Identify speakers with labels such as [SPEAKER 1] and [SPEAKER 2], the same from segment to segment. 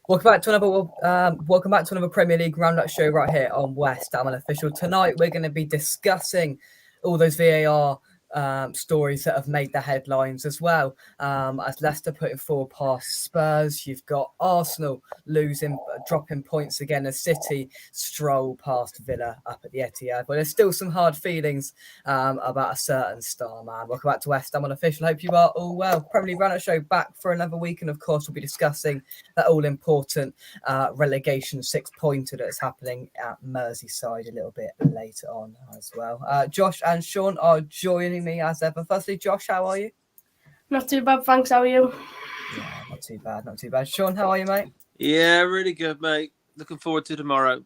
[SPEAKER 1] Welcome back to another Premier League roundup show right here on West Ham Unofficial. Tonight we're going to be discussing all those VAR stories that have made the headlines as well. As Leicester putting forward past Spurs, you've got Arsenal dropping points again as City stroll past Villa up at the Etihad. But there's still some hard feelings about a certain star man. Welcome back to West Ham Unofficial. Hope you are all well. Premier League roundup show back for another week, and of course we'll be discussing that all-important relegation six-pointer that's happening at Merseyside a little bit later on as well. Josh and Shaun are joining me as ever. Firstly, Josh, how are you?
[SPEAKER 2] Not too bad, thanks. How are you?
[SPEAKER 1] Yeah, not too bad. Shaun, how are you, mate?
[SPEAKER 3] Yeah, really good, mate. Looking forward to tomorrow.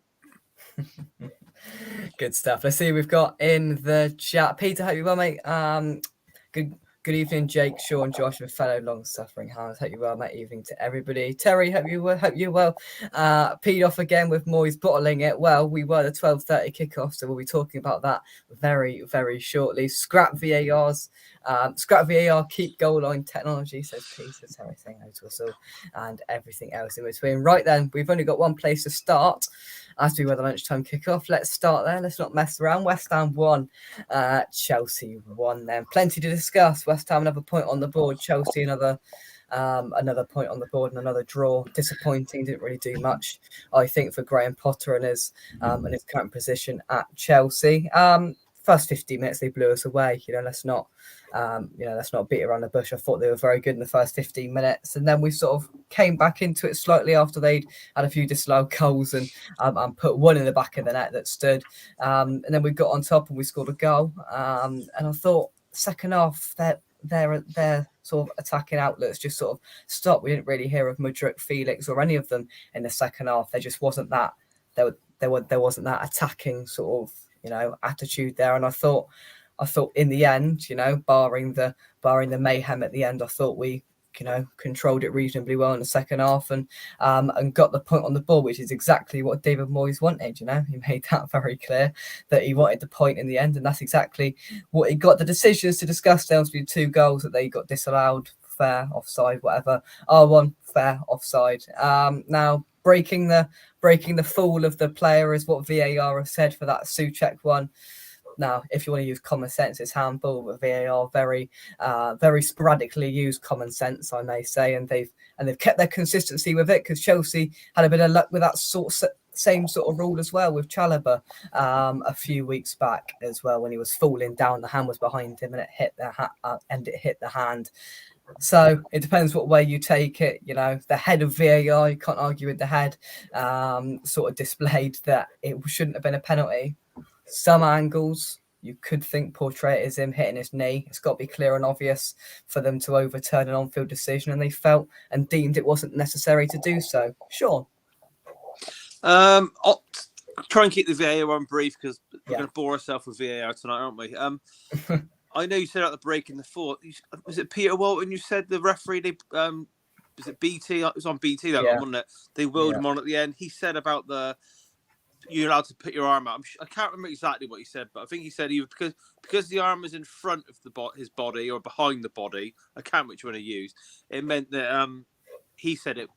[SPEAKER 1] Good stuff. Let's see, we've got in the chat. Peter, hope you well, mate. Good evening, Jake, Shaun, Josh, and fellow long-suffering hounds. Hope you well, mate. Evening to everybody. Terry, hope you well. Peed off again with Moyes bottling it. Well, we were the 12:30 kickoff, so we'll be talking about that very, very shortly. Scrap VAR, keep goal line technology, says Peter. Terry saying no to us all, and everything else in between. Right then, we've only got one place to start. As we were the lunchtime kickoff, let's start there. Let's not mess around. West Ham won, Chelsea won. Then plenty to discuss. West Ham another point on the board. Chelsea another point on the board and another draw. Disappointing. Didn't really do much, I think, for Graham Potter and his current position at Chelsea. First 50 minutes they blew us away. Let's not beat around the bush. I thought they were very good in the first 15 minutes, and then we sort of came back into it slightly after they'd had a few disallowed goals and put one in the back of the net that stood. And then we got on top and we scored a goal. And I thought second half their sort of attacking outlets just sort of stopped. We didn't really hear of Mudryk, Felix, or any of them in the second half. There just wasn't that. There wasn't that attacking sort of attitude there. And I thought in the end, barring the mayhem at the end, I thought we controlled it reasonably well in the second half and got the point on the ball, which is exactly what David Moyes wanted. He made that very clear that he wanted the point in the end, and that's exactly what he got. The decisions to discuss down to be 2 goals that they got disallowed, fair, offside, whatever. R1, fair, offside. Now breaking the fall of the player is what VAR have said for that Souček one. Now, if you want to use common sense, it's handball, but VAR very sporadically use common sense, I may say, and they've kept their consistency with it, because Chelsea had a bit of luck with that same sort of rule as well with Chalobah a few weeks back as well, when he was falling down, the hand was behind him and it hit the hand. So it depends what way you take it. The head of VAR, you can't argue with the head, sort of displayed that it shouldn't have been a penalty. Some angles you could think portray it as him hitting his knee. It's got to be clear and obvious for them to overturn an on-field decision, and they felt and deemed it wasn't necessary to do so. Shaun?
[SPEAKER 3] I'll try and keep the VAR on brief, because we're going to bore ourselves with VAR tonight, aren't we? I know you said at the break in the fourth, was it Peter Walton? You said the referee, was it BT? It was on BT, that one, wasn't it? They willed him on at the end. He said about you're allowed to put your arm out. I can't remember exactly what he said, but I think he said because the arm was in front of his body or behind the body. I can't remember which one he used. It meant that he said it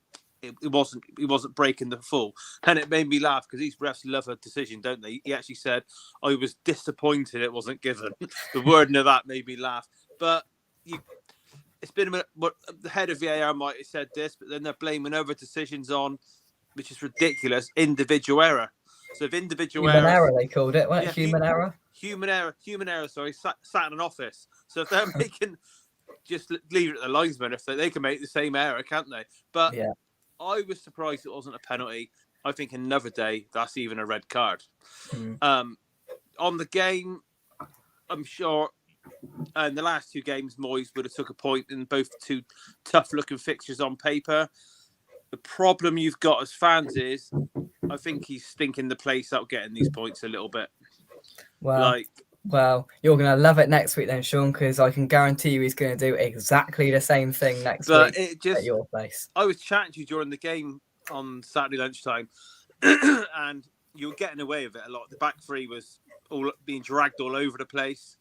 [SPEAKER 3] wasn't breaking the fall, and it made me laugh, because these refs love a decision, don't they? He actually said, "I was disappointed it wasn't given." The wording of that made me laugh. But it's been a minute. What the head of VAR might have said this, but then they're blaming other decisions on, which is ridiculous, individual error. So if individual
[SPEAKER 1] human error, they called it, wasn't it? Human error. Sorry, sat in an office. So if they're making, just leave it at the linesman. If they can make the same error, can't they? But I was surprised it wasn't a penalty. I think another day that's even a red card. On the game, I'm sure in the last 2 games, Moyes would have took a point in both 2 tough-looking fixtures on paper. The problem you've got as fans is, I think he's stinking the place out getting these points a little bit. Well, you're going to love it next week then, Shaun, because I can guarantee you he's going to do exactly the same thing next week at your place.
[SPEAKER 3] I was chatting to you during the game on Saturday lunchtime, and you were getting away with it a lot. The back three was all being dragged all over the place.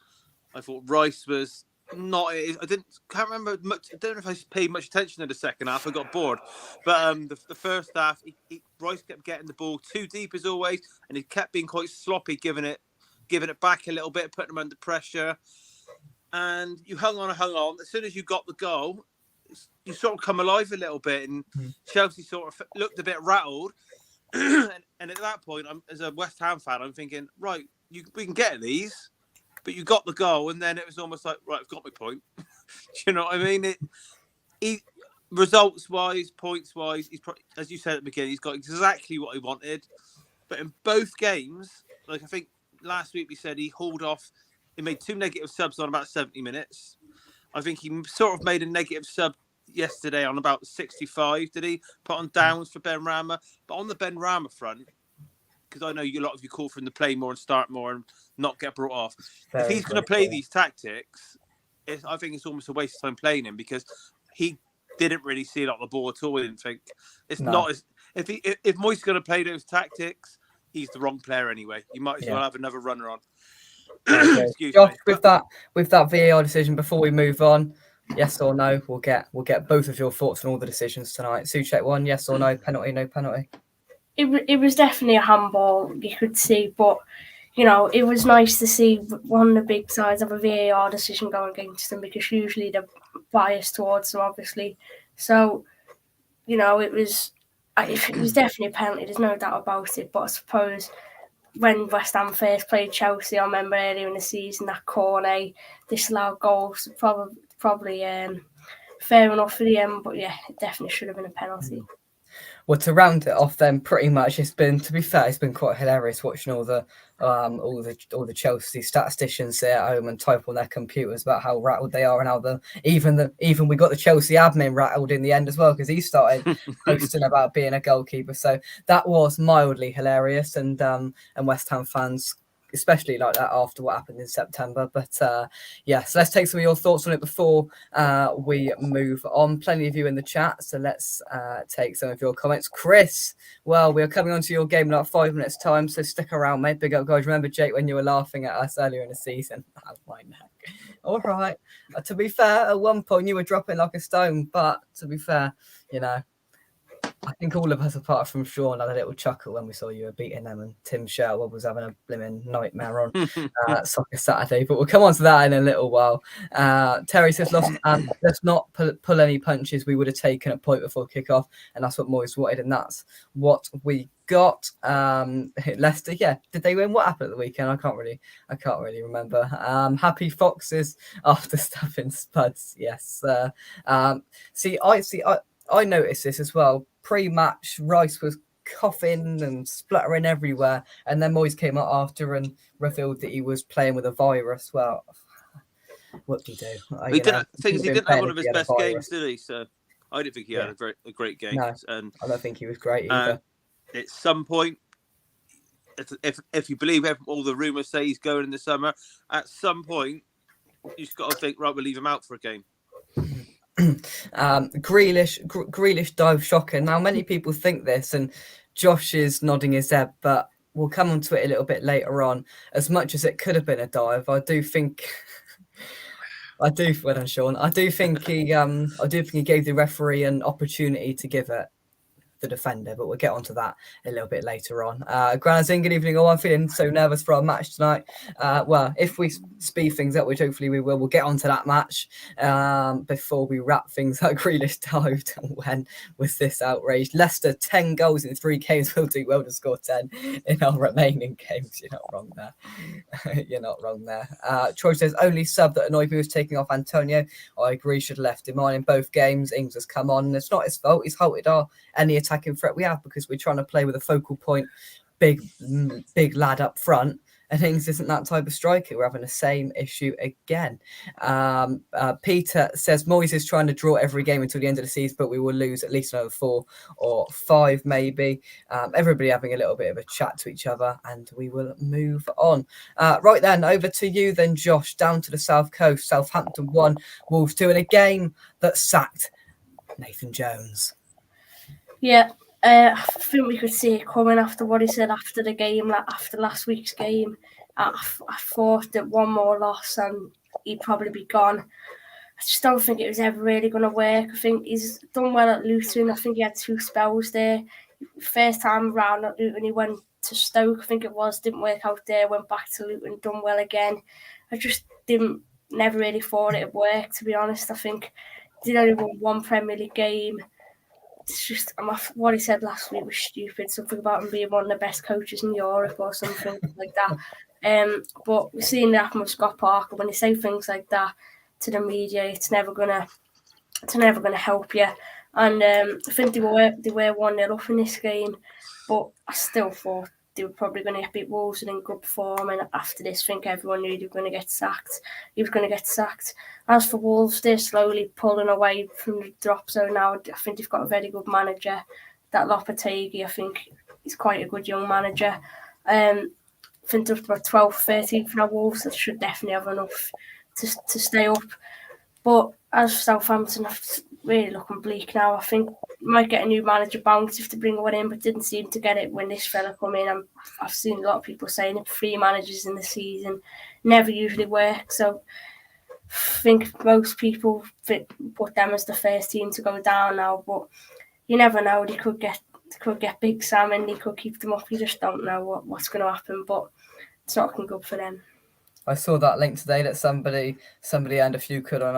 [SPEAKER 3] I thought Rice was can't remember much. I don't know if I paid much attention to the second half. I got bored, but the first half, Rice kept getting the ball too deep as always, and he kept being quite sloppy, giving it back a little bit, putting him under pressure. And you hung on. As soon as you got the goal, you sort of come alive a little bit, and Chelsea sort of looked a bit rattled. and at that point, as a West Ham fan, I'm thinking, right, we can get these. But you got the goal, and then it was almost like, right, I've got my point. Do you know what I mean? Results-wise, points-wise, as you said at the beginning, he's got exactly what he wanted. But in both games, like I think last week we said he hauled off, he made 2 negative subs on about 70 minutes. I think he sort of made a negative sub yesterday on about 65, did he? Put on downs for Ben Rama. But on the Ben Rama front, because I know a lot of you call for him to play more and start more and not get brought off. If he's going to play these tactics, I think it's almost a waste of time playing him because he didn't really see a lot of the ball at all. I didn't think not as if Moyes going to play those tactics, he's the wrong player anyway. You might as well have another runner on.
[SPEAKER 1] Excuse Josh, me. with that VAR decision, before we move on, yes or no? We'll get both of your thoughts on all the decisions tonight. Souček one, yes or no? Penalty, no penalty.
[SPEAKER 2] It was definitely a handball, you could see, but it was nice to see one of the big sides of a VAR decision going against them because usually they're biased towards them, obviously. So, it was definitely a penalty. There's no doubt about it. But I suppose when West Ham first played Chelsea, I remember earlier in the season that corner disallowed goals, probably fair enough for the end. But yeah, it definitely should have been a penalty.
[SPEAKER 1] Well, to round it off, then pretty much it's been quite hilarious watching all the Chelsea statisticians sit at home and type on their computers about how rattled they are and how even we got the Chelsea admin rattled in the end as well because he started posting about being a goalkeeper. So that was mildly hilarious, and West Ham fans especially like that after what happened in September. But so let's take some of your thoughts on it before we move on. Plenty of you in the chat, so let's take some of your comments. Chris, well, we're coming on to your game in like 5 minutes time, so stick around, mate. Big up, guys. Remember, Jake, when you were laughing at us earlier in the season? Oh, my neck. All right. To be fair, at one point you were dropping like a stone, but to be fair, I think all of us, apart from Shaun, had a little chuckle when we saw you were beating them, and Tim Sherwood was having a blimmin' nightmare on Soccer Saturday. But we'll come on to that in a little while. Terry says, let's not pull any punches. We would have taken a point before kickoff, and that's what Moyes wanted, and that's what we got. Leicester, did they win? What happened at the weekend? I can't really remember. Happy Foxes after stuffing Spuds. Yes. I noticed this as well. Pre-match, Rice was coughing and spluttering everywhere, and then Moyes came out after and revealed that he was playing with a virus. Well, what do you do?
[SPEAKER 3] He didn't have one of his best games, did he? So I didn't think he had a great game.
[SPEAKER 1] No, and I don't think he was great either.
[SPEAKER 3] At some point, if you believe all the rumours say he's going in the summer, at some point you just got to think, right, we'll leave him out for a game.
[SPEAKER 1] Grealish dive shocking. Now many people think this, and Josh is nodding his head, but we'll come on to it a little bit later on. As much as it could have been a dive, I do think well done, Shaun. I do think he gave the referee an opportunity to give it the defender, but we'll get onto that a little bit later on. Granazin, good evening all. I'm feeling so nervous for our match tonight. Well, if we speed things up, which hopefully we will, we'll get onto that match before we wrap things up. Grealish dived when was this outrage? Leicester 10 goals in 3 games. Will do well to score 10 in our remaining games. You're not wrong there. You're not wrong there. Troy says only sub that annoyed me was taking off Antonio. I agree, should have left him on in both games. Ings has come on, and it's not his fault. He's halted any attacking threat we have because we're trying to play with a focal point, big lad up front, and Ings isn't that type of striker. We're having the same issue again. Peter says Moyes is trying to draw every game until the end of the season, but we will lose at least another 4 or 5 maybe. Everybody having a little bit of a chat to each other, and we will move on. Right then, over to you then, Josh, down to the South Coast. Southampton 1, Wolves 2 in a game that sacked Nathan Jones.
[SPEAKER 2] Yeah, I think we could see it coming after what he said after the game, after last week's game. I thought that one more loss and he'd probably be gone. I just don't think it was ever really going to work. I think he's done well at Luton. I think he had 2 spells there. First time around at Luton, he went to Stoke, I think it was, didn't work out there, went back to Luton, done well again. I just never really thought it would work, to be honest. I think he did only won 1 Premier League game. It's just, what he said last week was stupid. Something about him being one of the best coaches in Europe or something like that. But we've seen that happen with Scott Parker. When they say things like that to the media, it's never gonna help you. And I think they were 1-0 up in this game, but I still thought they were probably going to beat Wolves in good form. And after this, I think everyone knew they were going to get sacked. He was going to get sacked. As for Wolves, they're slowly pulling away from the drop zone now. I think they've got a very good manager. That Lopetegui, I think, is quite a good young manager. I think they're about 12th, 13th now. Wolves that should definitely have enough to stay up. But as Southampton, it's really looking bleak now. I think might get a new manager bounce if they bring one in, but didn't seem to get it when this fella come in. I've seen a lot of people saying it, 3 managers in the season never usually work. So I think most people put them as the first team to go down now. But you never know. They could get Big Sam and they could keep them up. You just don't know what's going to happen. But it's not looking good for them.
[SPEAKER 1] I saw that link today that somebody earned a few quid on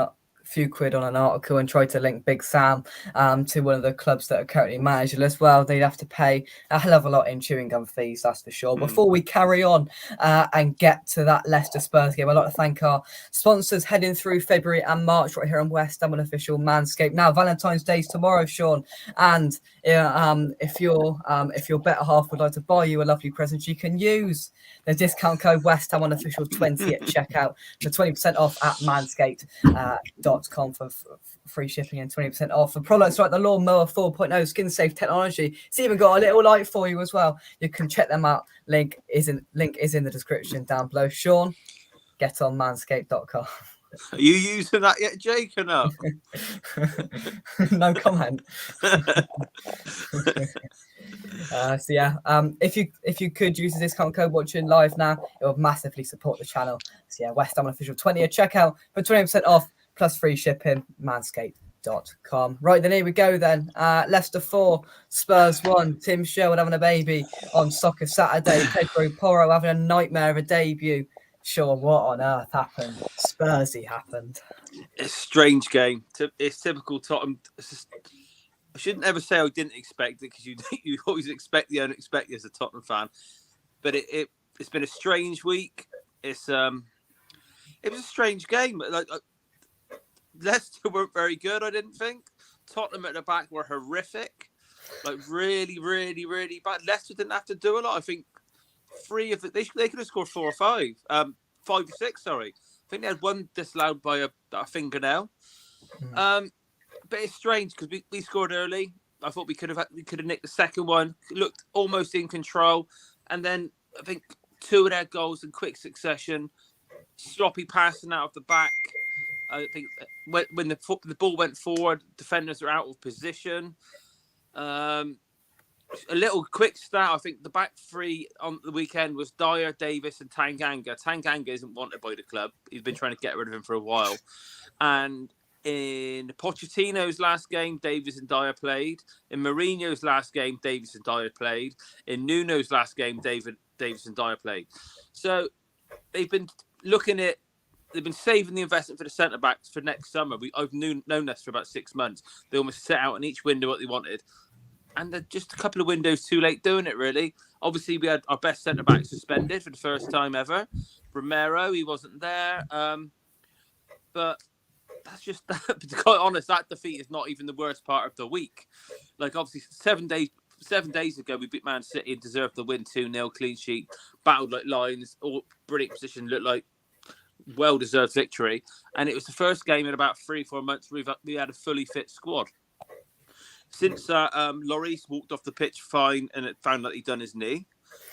[SPEAKER 1] an article and tried to link Big Sam to one of the clubs that are currently managed as well. They'd have to pay a hell of a lot in chewing gum fees, that's for sure. Before we carry on and get to that Leicester Spurs game, I'd like to thank our sponsors heading through February and March right here on West Ham Unofficial Manscaped. Now, Valentine's Day is tomorrow, Shaun, and if your better half would like to buy you a lovely present, you can use the discount code West Ham Unofficial 20 at checkout for 20% off at manscaped.com for free shipping and 20% off for products like the Lawnmower 4.0 skin safe technology. It's even got a little light for you as well. You can check them out. Link is in the description down below. Shaun, get on manscaped.com.
[SPEAKER 3] Are you using that yet, Jake, or not?
[SPEAKER 1] No comment. If you could use the discount code watching live now, it would massively support the channel. So yeah, West Ham Official 20 at checkout for 20% off plus free shipping, manscaped.com. Right, then here we go then. Leicester 4, Spurs 1. Tim Sherwood having a baby on Soccer Saturday. Pedro Porro having a nightmare of a debut. Sure, what on earth happened? Spursy happened.
[SPEAKER 3] It's a strange game. It's typical Tottenham. I shouldn't ever say I didn't expect it, because you always expect the unexpected as a Tottenham fan. But it's been a strange week. It was a strange game. Like Leicester weren't very good, I didn't think. Tottenham at the back were horrific. Like really, really, really bad. Leicester didn't have to do a lot. I think 3 of they could have scored 4 or 5. 5 or 6, sorry. I think they had one disallowed by a fingernail. But it's strange because we scored early. I thought we could have nicked the second one. It looked almost in control, and then I think 2 of their goals in quick succession. Sloppy passing out of the back. I think when the ball went forward, defenders are out of position. A little quick stat, I think the back 3 on the weekend was Dyer, Davis and Tanganga. Tanganga isn't wanted by the club. He's been trying to get rid of him for a while. And in Pochettino's last game, Davis and Dyer played. In Mourinho's last game, Davis and Dyer played. In Nuno's last game, Davis and Dyer played. So they've been saving the investment for the centre-backs for next summer. I've known this for about 6 months. They almost set out in each window what they wanted. And they're just a couple of windows too late doing it, really. Obviously, we had our best centre-back suspended for the first time ever. Romero, he wasn't there. But that's just, to be quite honest, that defeat is not even the worst part of the week. Like, obviously, 7 days ago, we beat Man City and deserved the win 2-0, clean sheet, battled like lions, all brilliant position, looked like well-deserved victory. And it was the first game in about 3-4 months we had a fully fit squad. Since Lloris walked off the pitch fine and it found that he'd done his knee.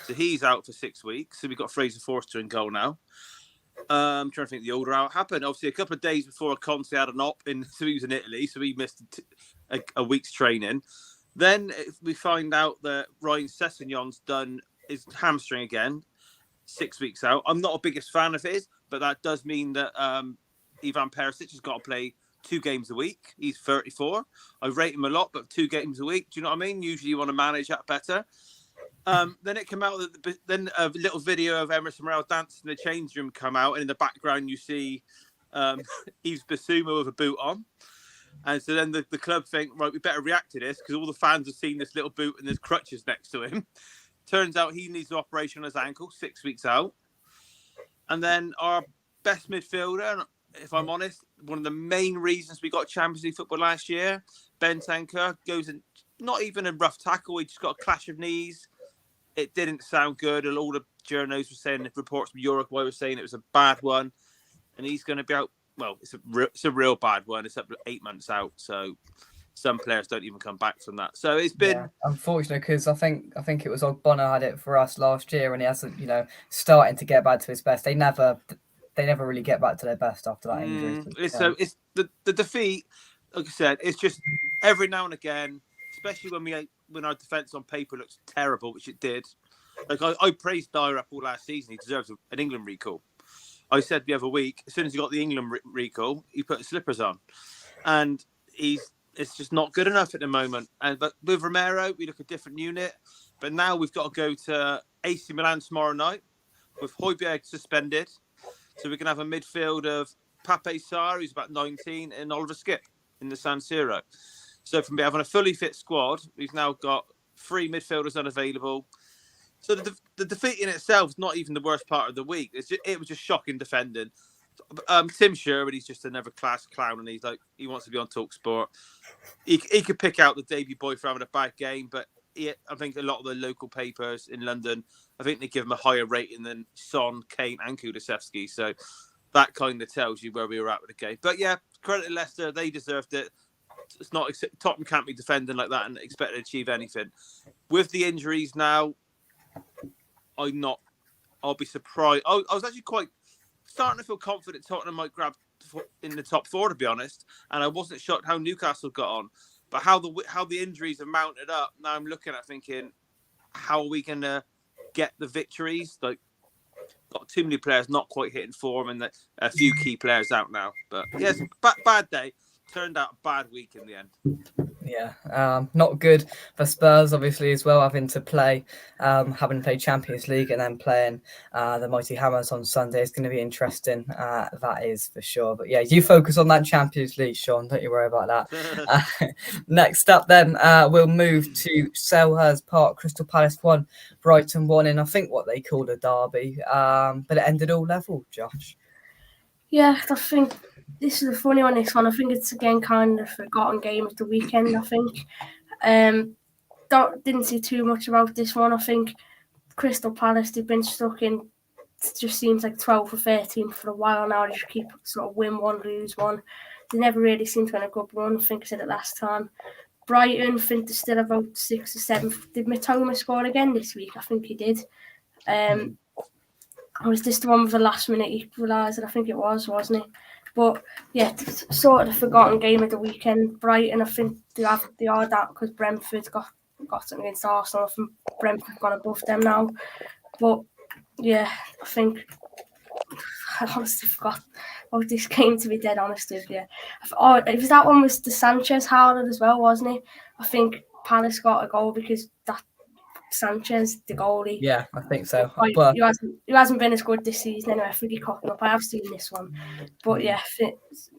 [SPEAKER 3] So he's out for 6 weeks. So we've got Fraser Forster in goal now. I'm trying to think the order how it happened. Obviously, a couple of days before Conte had an op, so he was in Italy, so he missed a week's training. Then we find out that Ryan Sessegnon's done his hamstring again. 6 weeks out. I'm not a biggest fan of his, but that does mean that Ivan Perisic has got to play 2 games a week. He's 34. I rate him a lot, but 2 games a week. Do you know what I mean? Usually you want to manage that better. Then it came out that then a little video of Emerson Morel dancing in the change room come out, and in the background you see Yves Bissouma with a boot on. And so then the club think, right, we better react to this because all the fans have seen this little boot and there's crutches next to him. Turns out he needs an operation on his ankle, 6 weeks out. And then our best midfielder, if I'm honest, one of the main reasons we got Champions League football last year, Bentancur, goes in, not even a rough tackle, he just got a clash of knees. It didn't sound good. And all the journalists were saying, reports from Uruguay were saying it was a bad one. And he's going to be out. Well, it's a real bad one. It's up to 8 months out. So some players don't even come back from that. So it's been
[SPEAKER 1] unfortunate because I think it was Ogbonna had it for us last year, and he hasn't, starting to get back to his best. They never really get back to their best after that injury.
[SPEAKER 3] So it's the defeat. Like I said, it's just every now and again, especially when our defence on paper looks terrible, which it did. Like I praised Dyer up all last season. He deserves an England recall. I said the other week, as soon as he got the England recall, he put his slippers on, and it's just not good enough at the moment. But with Romero, we look a different unit. But now we've got to go to AC Milan tomorrow night with Højbjerg suspended, so we can have a midfield of Pape Sarr, who's about 19, and Oliver Skip in the San Siro. So from having a fully fit squad, we've now got 3 midfielders unavailable. So the defeat in itself is not even the worst part of the week. It was just shocking defending. Tim Sherwood, he's just another class clown, and he wants to be on TalkSport. He could pick out the debut boy for having a bad game, but I think a lot of the local papers in London, I think they give him a higher rating than Son, Kane, and Kulusevski. So that kind of tells you where we were at with the game. But yeah, credit to Leicester, they deserved it. It's not Tottenham can't be defending like that and expect to achieve anything. With the injuries now, I'll be surprised. I was actually quite starting to feel confident Tottenham might grab in the top 4, to be honest. And I wasn't shocked how Newcastle got on, but how the injuries have mounted up. Now I'm looking at thinking, how are we going to get the victories? Like, got too many players not quite hitting form, and a few key players out now. But yes, bad day. Turned out a bad week in the end.
[SPEAKER 1] Yeah, not good for Spurs, obviously, as well, having to play Champions League and then playing the Mighty Hammers on Sunday. It's going to be interesting, that is for sure. But yeah, you focus on that Champions League, Shaun, don't you worry about that. Next up then, we'll move to Selhurst Park. Crystal Palace 1, Brighton 1 in I think what they called a derby, but it ended all level, Josh.
[SPEAKER 2] Yeah, I think this is a funny one, this one. I think it's, again, kind of a forgotten game of the weekend, I think. Didn't see too much about this one. I think Crystal Palace, they've been stuck in, it just seems like 12 or 13 for a while now. They just keep sort of win one, lose one. They never really seem to win a good run. I think I said it last time. Brighton, I think they're still about 6 or 7. Did Matoma score again this week? I think he did. Was this the one with the last minute equaliser? I think it was, wasn't it? But yeah, sort of the forgotten game of the weekend. Brighton, I think they are that because Brentford got something against Arsenal. I think Brentford gone above them now. But yeah, I think I honestly forgot about this game, to be dead honest with you. It was that one with the Sanchez howler as well, wasn't it? I think Palace got a goal because that Sanchez, the goalie.
[SPEAKER 1] Yeah, I think so.
[SPEAKER 2] But he hasn't been as good this season anyway. I think he caught up. I have seen this one. But yeah, it was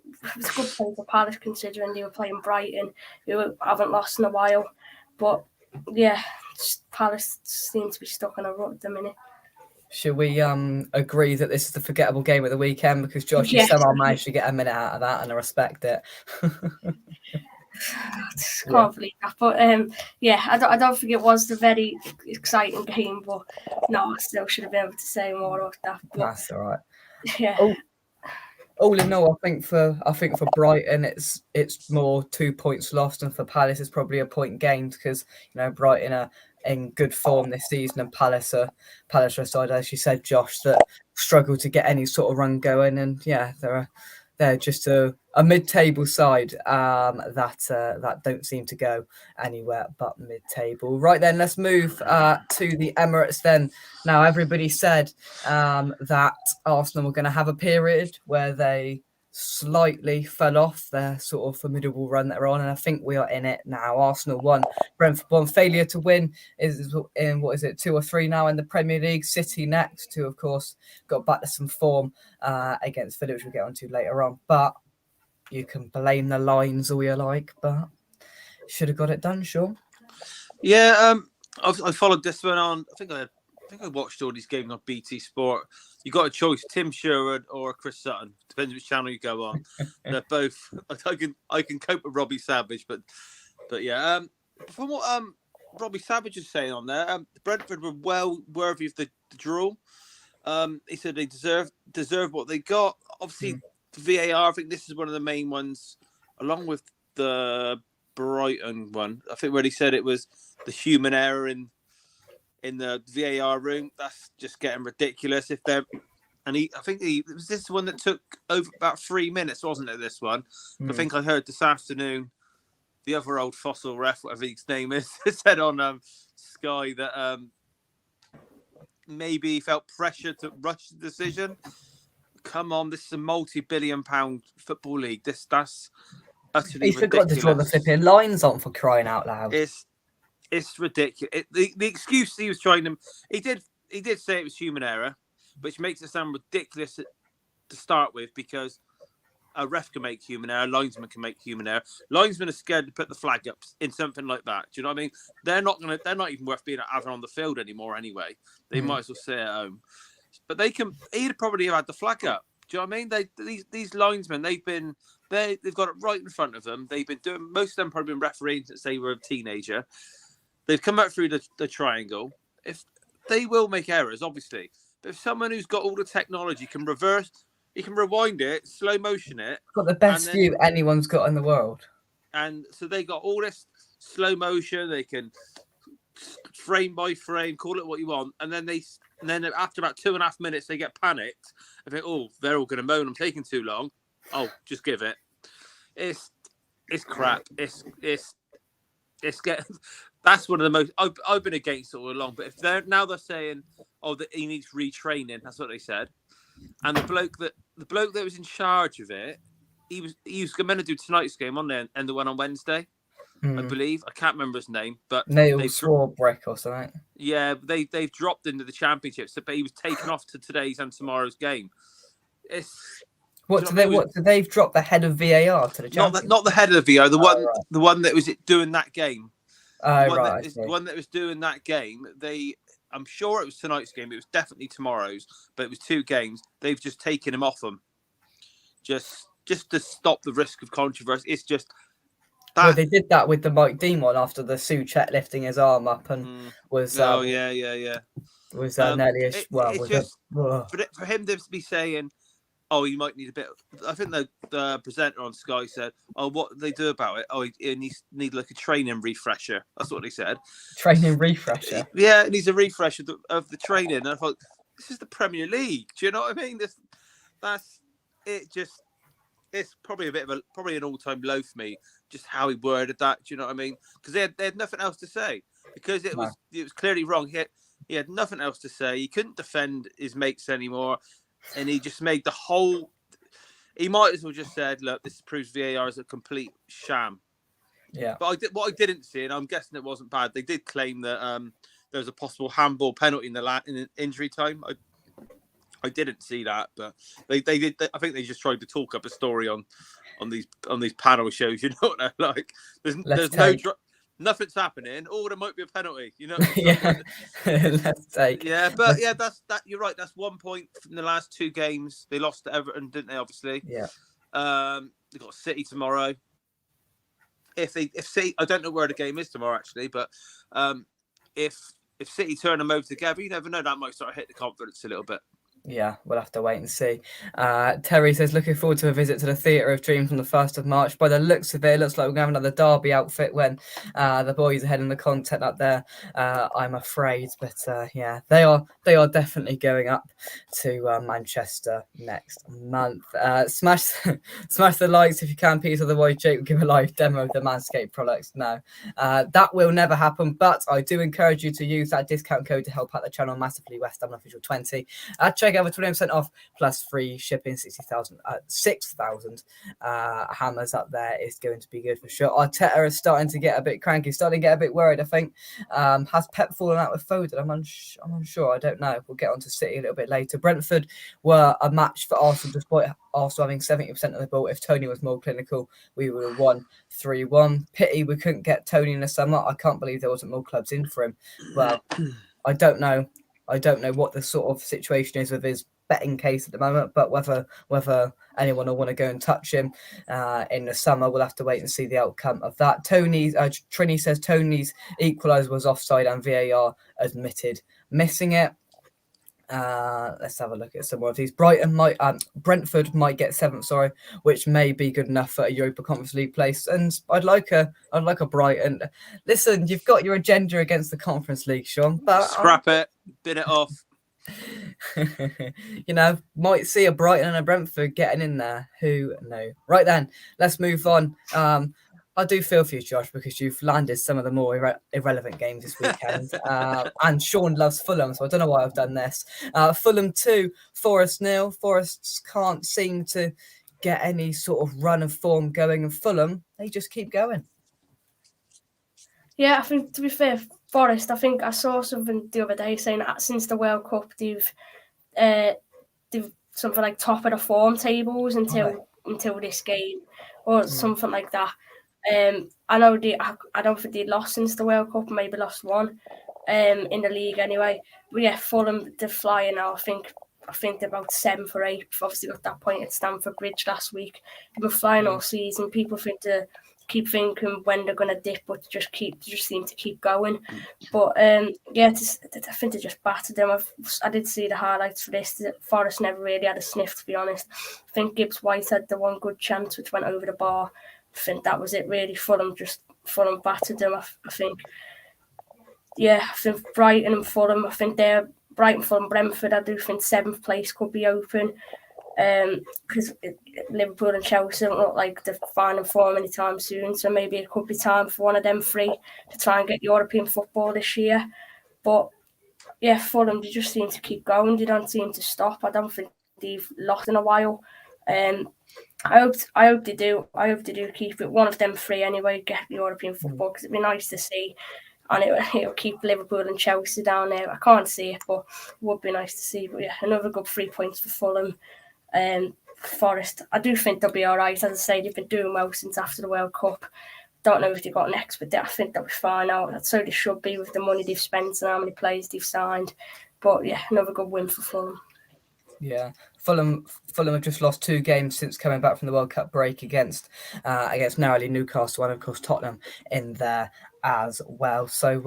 [SPEAKER 2] a good play for Palace considering they were playing Brighton, who haven't lost in a while. But yeah, Palace seem to be stuck in a rut at the minute.
[SPEAKER 1] Should we agree that this is the forgettable game of the weekend? Because Josh, you somehow managed to get a minute out of that, and I respect it.
[SPEAKER 2] Can't believe that, but I don't think it was the very exciting game, but no, I still should have been able to say more about that. But,
[SPEAKER 1] that's all right.
[SPEAKER 2] Yeah.
[SPEAKER 1] All in all, I think for Brighton, it's more 2 points lost, and for Palace, it's probably a point gained because Brighton are in good form this season, and Palace are a side, as you said, Josh, that struggle to get any sort of run going, and yeah, they're they're just a mid-table side that don't seem to go anywhere but mid-table. Right then, let's move to the Emirates then. Now, everybody said that Arsenal were going to have a period where they slightly fell off their sort of formidable run that they're on, and I think we are in it now. Arsenal won, Brentford won. Failure to win is in, what is it, 2 or 3 now in the Premier League. City next, who of course got back to some form against Villa, which we'll get onto later on. But you can blame the lines all you like, but should have got it done, Shaun.
[SPEAKER 3] Yeah, I followed this one on. I think I watched all these games on BT Sport. You got a choice: Tim Sherwood or Chris Sutton. Depends which channel you go on. They're both. I can cope with Robbie Savage, but yeah. From what Robbie Savage is saying on there, Brentford were well worthy of the draw. He said they deserve what they got. Obviously, VAR. I think this is one of the main ones, along with the Brighton one. I think where he said it was the human error in the VAR room. That's just getting ridiculous. If they're I think it was this one that took over about 3 minutes, wasn't it? This one. I think I heard this afternoon the other old fossil ref, whatever his name is, said on Sky that maybe he felt pressure to rush the decision. Come on, this is a multi-billion-pound football league. That's utterly ridiculous. He
[SPEAKER 1] forgot to draw the flipping lines on, for crying out loud.
[SPEAKER 3] It's ridiculous. The excuse he was trying to, he did say it was human error, which makes it sound ridiculous to start with, because a ref can make human error, a linesman can make human error. Linesmen are scared to put the flag up in something like that. Do you know what I mean? They're not even worth being having on the field anymore anyway. They might as well stay at home. But he'd probably have had the flag up. Do you know what I mean? These linesmen, they've got it right in front of them. They've been doing, most of them probably been refereeing since they were a teenager. They've come up through the triangle. If they will make errors, obviously, but if someone who's got all the technology can reverse, he can rewind it, slow motion it.
[SPEAKER 1] Got the best view anyone's got in the world.
[SPEAKER 3] And so they got all this slow motion. They can frame by frame, call it what you want, and then after about 2.5 minutes, they get panicked. I think, oh, they're all going to moan I'm taking too long. Oh, just give it. It's crap. It's that's one of the most. I've been against it all along, but if they're saying, oh, that he needs retraining, that's what they said. And the bloke that was in charge of it, he was going to do tonight's game on there and the one on Wednesday, I believe. I can't remember his name, but
[SPEAKER 1] Neil Swarbrick or something.
[SPEAKER 3] Yeah, they've dropped into the championships, but he was taken off to today's and tomorrow's game.
[SPEAKER 1] They've dropped the head of VAR to the champions?
[SPEAKER 3] Not the head of the VAR, the one that was doing that game.
[SPEAKER 1] The
[SPEAKER 3] one that was doing that game. I'm sure it was tonight's game. It was definitely tomorrow's, but it was 2 games. They've just taken him off them, just to stop the risk of controversy. It's just that.
[SPEAKER 1] Well, they did that with the Mike Dean one after the Soucek lifting his arm up and was.
[SPEAKER 3] Yeah.
[SPEAKER 1] Was nearly
[SPEAKER 3] for him to be saying, oh, you might need a bit. I think the presenter on Sky said, oh, what do they do about it? Oh, he needs like a training refresher. That's what he said.
[SPEAKER 1] Training refresher?
[SPEAKER 3] Yeah, it needs a refresh of the training. And I thought, this is the Premier League. Do you know what I mean? That's it. It's probably probably an all-time low for me, just how he worded that. Do you know what I mean? Because they had nothing else to say, because it was clearly wrong. He had nothing else to say. He couldn't defend his mates anymore. And he just made the whole. He might as well just said, "Look, this proves VAR is a complete sham."
[SPEAKER 1] Yeah.
[SPEAKER 3] But what I didn't see, and I'm guessing it wasn't bad. They did claim that there was a possible handball penalty in the injury time. I didn't see that, but they did. I think they just tried to talk up a story on these panel shows. You know what they're like? There's nothing's happening. Oh, there might be a penalty. You know.
[SPEAKER 1] Yeah. Let's take.
[SPEAKER 3] Yeah, but yeah, that's that. You're right. That's 1 point from the last 2 games. They lost to Everton, didn't they? Obviously.
[SPEAKER 1] Yeah.
[SPEAKER 3] They've got City tomorrow. If City, I don't know where the game is tomorrow actually, but if City turn them over together, you never know. That might start to hit the confidence a little bit.
[SPEAKER 1] Yeah, we'll have to wait and see. Terry says, looking forward to a visit to the Theatre of Dreams on the 1st of March. By the looks of it, it looks like we're going to have another Derby outfit when the boys are heading the content up there, I'm afraid. But yeah, they are definitely going up to Manchester next month. Smash the likes if you can, Peter. Otherwise, Jake will give a live demo of the Manscaped products. No, that will never happen. But I do encourage you to use that discount code to help out the channel massively, West Ham Official 20. Check out for 20% off plus free shipping. 6,000 hammers up there is going to be good for sure. Arteta is starting to get a bit cranky, starting to get a bit worried, I think. Has Pep fallen out with Foden? I'm unsure. I don't know. We'll get on to City a little bit later. Brentford were a match for Arsenal, despite Arsenal having 70% of the ball. If Tony was more clinical, we would have won 3-1. Pity we couldn't get Tony in the summer. I can't believe there wasn't more clubs in for him. Well, I don't know what the sort of situation is with his betting case at the moment, but whether anyone will want to go and touch him in the summer, we'll have to wait and see the outcome of that. Trini says Tony's equaliser was offside and VAR admitted missing it. Let's have a look at some more of these. Brentford might get 7th, which may be good enough for a Europa Conference League place. And I'd like a Brighton. Listen, you've got your agenda against the Conference League, Shaun, but
[SPEAKER 3] scrap it, bin it off.
[SPEAKER 1] Might see a Brighton and a Brentford getting in there. Who knows? Right then, let's move on. I do feel for you, Josh, because you've landed some of the more irrelevant games this weekend. And Shaun loves Fulham, so I don't know why I've done this. Fulham 2, Forest 0. Forest can't seem to get any sort of run of form going, and Fulham, they just keep going.
[SPEAKER 2] Yeah, I think, to be fair, Forest, I think I saw something the other day saying that since the World Cup, they've something like top of the form tables until this game or something like that. I know I don't think they lost since the World Cup, maybe lost one in the league anyway. But yeah, Fulham, they're flying now. I think they're about 7th or 8th. Obviously got that point at Stamford Bridge last week. They've been flying all season. People keep thinking when they're going to dip, but just seem to keep going. But yeah, I think they just battered them. I did see the highlights for this. Forest never really had a sniff, to be honest. I think Gibbs White had the one good chance which went over the bar. I think that was it really. Fulham battered them. I think Brighton and Fulham. I think they're Brighton, Fulham, Brentford. I do think 7th place could be open. Because Liverpool and Chelsea don't look like they're finding form anytime soon, so maybe it could be time for one of them three to try and get European football this year. But yeah, Fulham, they just seem to keep going. They don't seem to stop. I don't think they've lost in a while. I hope they do. I hope they do keep it. One of them three anyway, get European football, because it'd be nice to see. And it'll keep Liverpool and Chelsea down there. I can't see it, but it would be nice to see. But yeah, another good 3 points for Fulham. Forest, I do think they'll be all right. As I say, they've been doing well since after the World Cup. Don't know if they got next, but I think they'll be fine out. So they should be with the money they've spent and how many players they've signed. But yeah, another good win for Fulham.
[SPEAKER 1] Yeah, Fulham have just lost 2 games since coming back from the World Cup break against narrowly Newcastle and of course Tottenham in there as well. So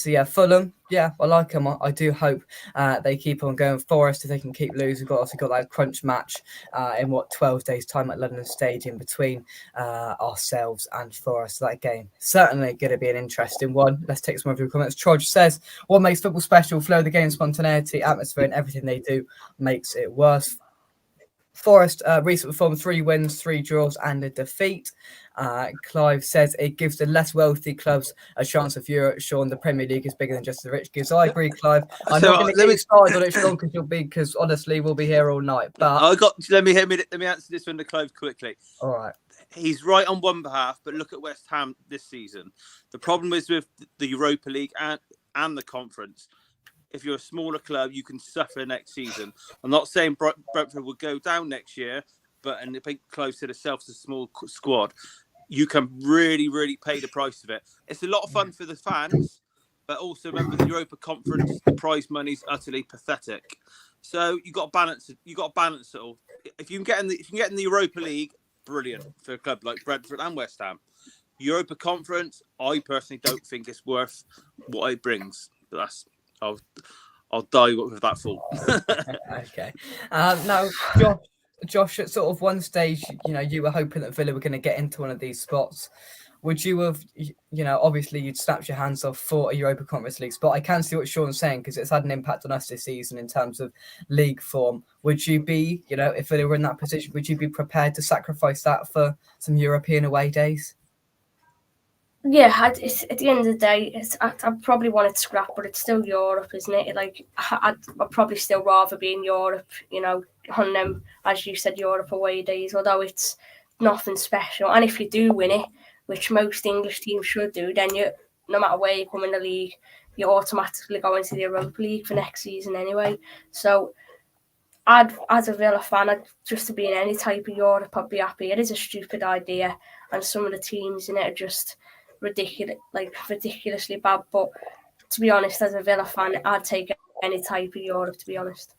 [SPEAKER 1] yeah, Fulham, yeah, I like them. I do hope they keep on going. Forest, if they can keep losing, we've got that crunch match in 12 days time at London Stadium between ourselves and Forest. So that game certainly going to be an interesting one. Let's take some of your comments. Trodge says, what makes football special? Flow of the game, spontaneity, atmosphere, and everything they do makes it worse. Forest recent form, 3 wins, 3 draws, and a defeat. Clive says it gives the less wealthy clubs a chance of Europe. Shaun, the Premier League is bigger than just the rich gives. I agree, Clive. I'm not going to get you started on it, Shaun, because honestly, we'll be here all night. But
[SPEAKER 3] let me answer this one to Clive quickly.
[SPEAKER 1] All right.
[SPEAKER 3] He's right on one behalf, but look at West Ham this season. The problem is with the Europa League and the conference. If you're a smaller club, you can suffer next season. I'm not saying Brentford will go down next year, but and I think Clive said itself, it's a small squad. You can really, really pay the price of it. It's a lot of fun for the fans, but also remember the Europa Conference, the prize money's utterly pathetic. So you got to balance it. You got to balance it all. If you can get in the Europa League, brilliant for a club like Brentford and West Ham. Europa Conference, I personally don't think it's worth what it brings. But I'll die with that thought.
[SPEAKER 1] Okay. Now, Josh, at sort of one stage, you were hoping that Villa were going to get into one of these spots. Would you have, obviously you'd snapped your hands off for a Europa Conference League spot. I can see what Shaun's saying because it's had an impact on us this season in terms of league form. Would you be, if Villa were in that position, would you be prepared to sacrifice that for some European away days?
[SPEAKER 2] Yeah, at the end of the day, I probably wanted to scrap, but it's still Europe, isn't it? Like, I'd probably still rather be in Europe, on them, as you said, Europe away days, although it's nothing special. And if you do win it, which most English teams should do, then no matter where you come in the league, you automatically go into the Europa League for next season anyway. So, as a Villa fan, just to be in any type of Europe, I'd be happy. It is a stupid idea, and some of the teams in it are just ridiculously bad. But to be honest, as a Villa fan, I'd take any type of Europe, to be honest.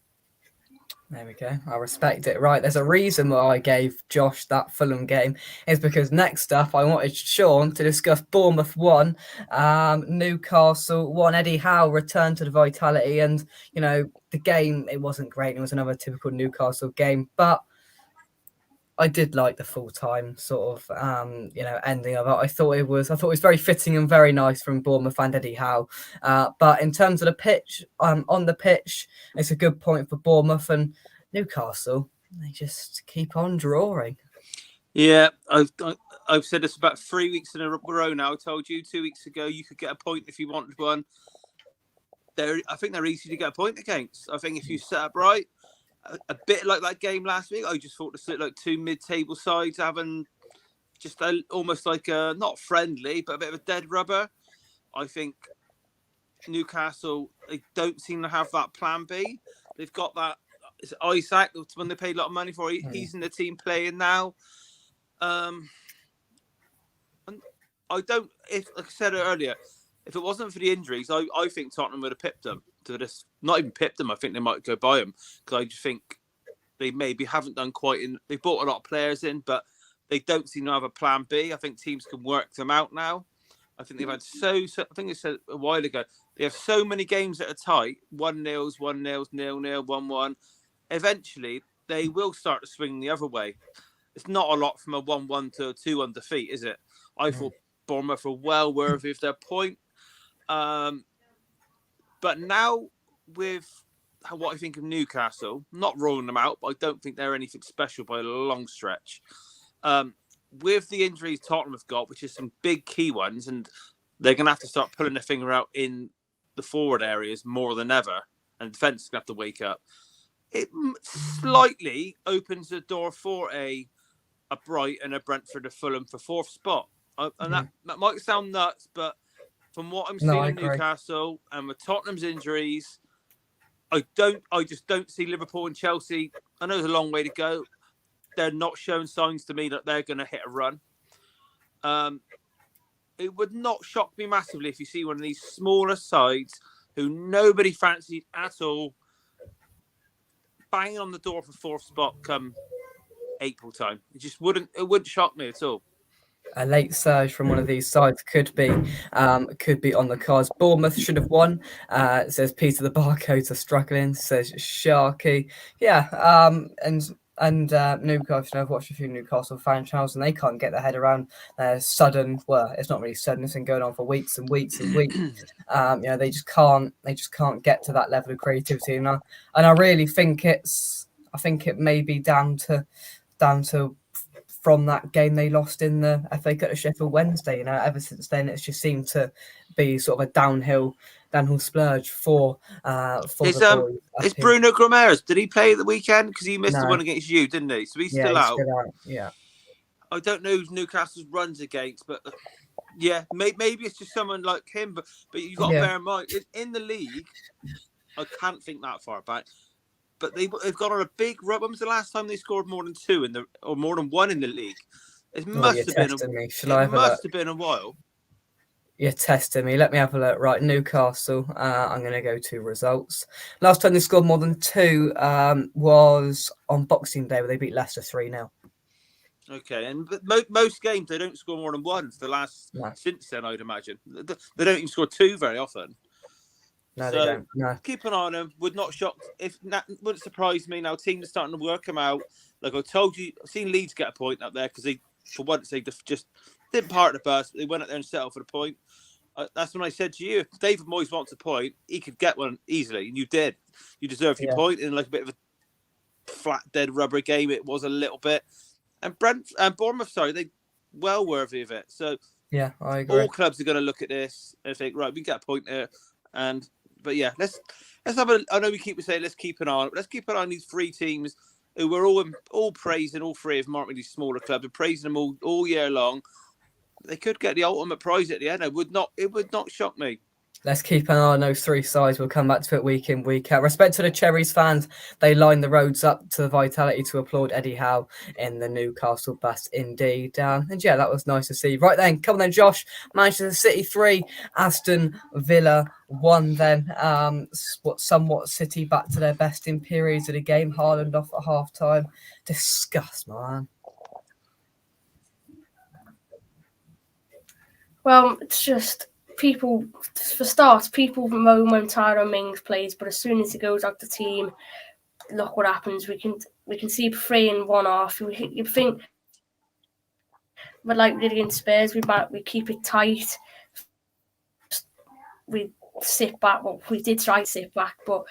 [SPEAKER 1] There we go. I respect it. Right, there's a reason why I gave Josh that Fulham game is because next up I wanted Shaun to discuss Bournemouth 1, Newcastle 1. Eddie Howe returned to the vitality, and the game, it wasn't great. It was another typical Newcastle game, but I did like the full-time sort of, ending of it. I thought it was very fitting and very nice from Bournemouth and Eddie Howe. But in terms of the pitch, on the pitch, it's a good point for Bournemouth, and Newcastle, they just keep on drawing.
[SPEAKER 3] Yeah, I've said this about 3 weeks in a row now. I told you 2 weeks ago you could get a point if you wanted one. I think they're easy to get a point against. I think if you set up right, a bit like that game last week, I just thought this looked like two mid-table sides having just almost like a, not friendly, but a bit of a dead rubber. I think Newcastle, they don't seem to have that plan B. They've got that, it's Isaac, when they paid a lot of money for, he's in the team playing now. And like I said earlier, if it wasn't for the injuries, I think Tottenham would have pipped them to this. Not even pipped them. I think they might go buy them because I just think they maybe haven't done quite. They bought a lot of players in, but they don't seem to have a plan B. I think teams can work them out now. I think they've had I think they said a while ago, they have so many games that are tight, 1-0, 1-0, 0-0, 1-1. Eventually, they will start to swing the other way. It's not a lot from a 1-1 to a 2-1 defeat, is it? I thought Bournemouth were well worthy of their point. But now with what I think of Newcastle, not rolling them out, but I don't think they're anything special by a long stretch. With the injuries Tottenham have got, which is some big key ones, and they're going to have to start pulling their finger out in the forward areas more than ever, and the defence is going to have to wake up. It slightly opens the door for a Brighton, a Brentford, a Fulham for fourth spot. And that might sound nuts, but from what I'm seeing in Newcastle and with Tottenham's injuries, I just don't see Liverpool and Chelsea. I know there's a long way to go. They're not showing signs to me that they're going to hit a run. It would not shock me massively if you see one of these smaller sides who nobody fancied at all banging on the door for fourth spot come April time. It wouldn't shock me at all.
[SPEAKER 1] A late surge from one of these sides could be on the cards. Bournemouth should have won. Says Peter the Barcodes are struggling. Says Sharky. Yeah. And Newcastle. I've watched a few Newcastle fan channels, and they can't get their head around sudden. Well, it's not really sudden. It's been going on for weeks and weeks and weeks. They just can't get to that level of creativity. And I really think it may be down to from that game they lost in the FA Cup to Sheffield Wednesday. Ever since then, it's just seemed to be sort of a downhill splurge for the boys.
[SPEAKER 3] Is Bruno Gomes, did he play at the weekend? Because he missed the one against you, didn't he? So he's still out.
[SPEAKER 1] Yeah.
[SPEAKER 3] I don't know who Newcastle's runs against, but yeah, maybe it's just someone like him. But you've got to bear in mind, in the league, I can't think that far back. But they've gone on a big run. When was the last time they scored more than two or more than one in the league? It must have been a while.
[SPEAKER 1] You're testing me. Let me have a look. Right, Newcastle. I'm going to go to results. Last time they scored more than two was on Boxing Day, where they beat Leicester 3-0.
[SPEAKER 3] Okay, and most games they don't score more than one for the last since then. I'd imagine they don't even score two very often.
[SPEAKER 1] No,
[SPEAKER 3] so
[SPEAKER 1] they don't. No.
[SPEAKER 3] keep an eye on them. Wouldn't surprise me. Now teams are starting to work them out. Like I told you, I've seen Leeds get a point up there because for once, they just didn't part the bus. They went out there and settled for the point. That's when I said to you, if David Moyes wants a point, he could get one easily, and you did. You deserved your point in like a bit of a flat, dead rubber game. It was a little bit, and Bournemouth, they well worthy of it. So
[SPEAKER 1] yeah, I agree.
[SPEAKER 3] All clubs are going to look at this and think, right, we can get a point there. But yeah, let's have a. I know we keep saying let's keep an eye. Let's keep an eye on these 3 teams who we're all praising. All 3 of them aren't really smaller clubs. We're praising them all year long. They could get the ultimate prize at the end. It would not shock me.
[SPEAKER 1] Let's keep an eye on those 3 sides. We'll come back to it week in, week out. Respect to the Cherries fans. They lined the roads up to the Vitality to applaud Eddie Howe in the Newcastle bus indeed. And yeah, that was nice to see. Right then, come on then, Josh. Manchester City 3, Aston Villa 1 then. Somewhat City back to their best in periods of the game. Haaland off at half-time. Disgust, man.
[SPEAKER 2] Well, it's just... people moan when Tyrone Mings plays, but as soon as he goes out the team, look what happens. We can see 3 in 1 half. You think, but like we did against Spurs, we keep it tight. We sit back. Well, we did try to sit back, but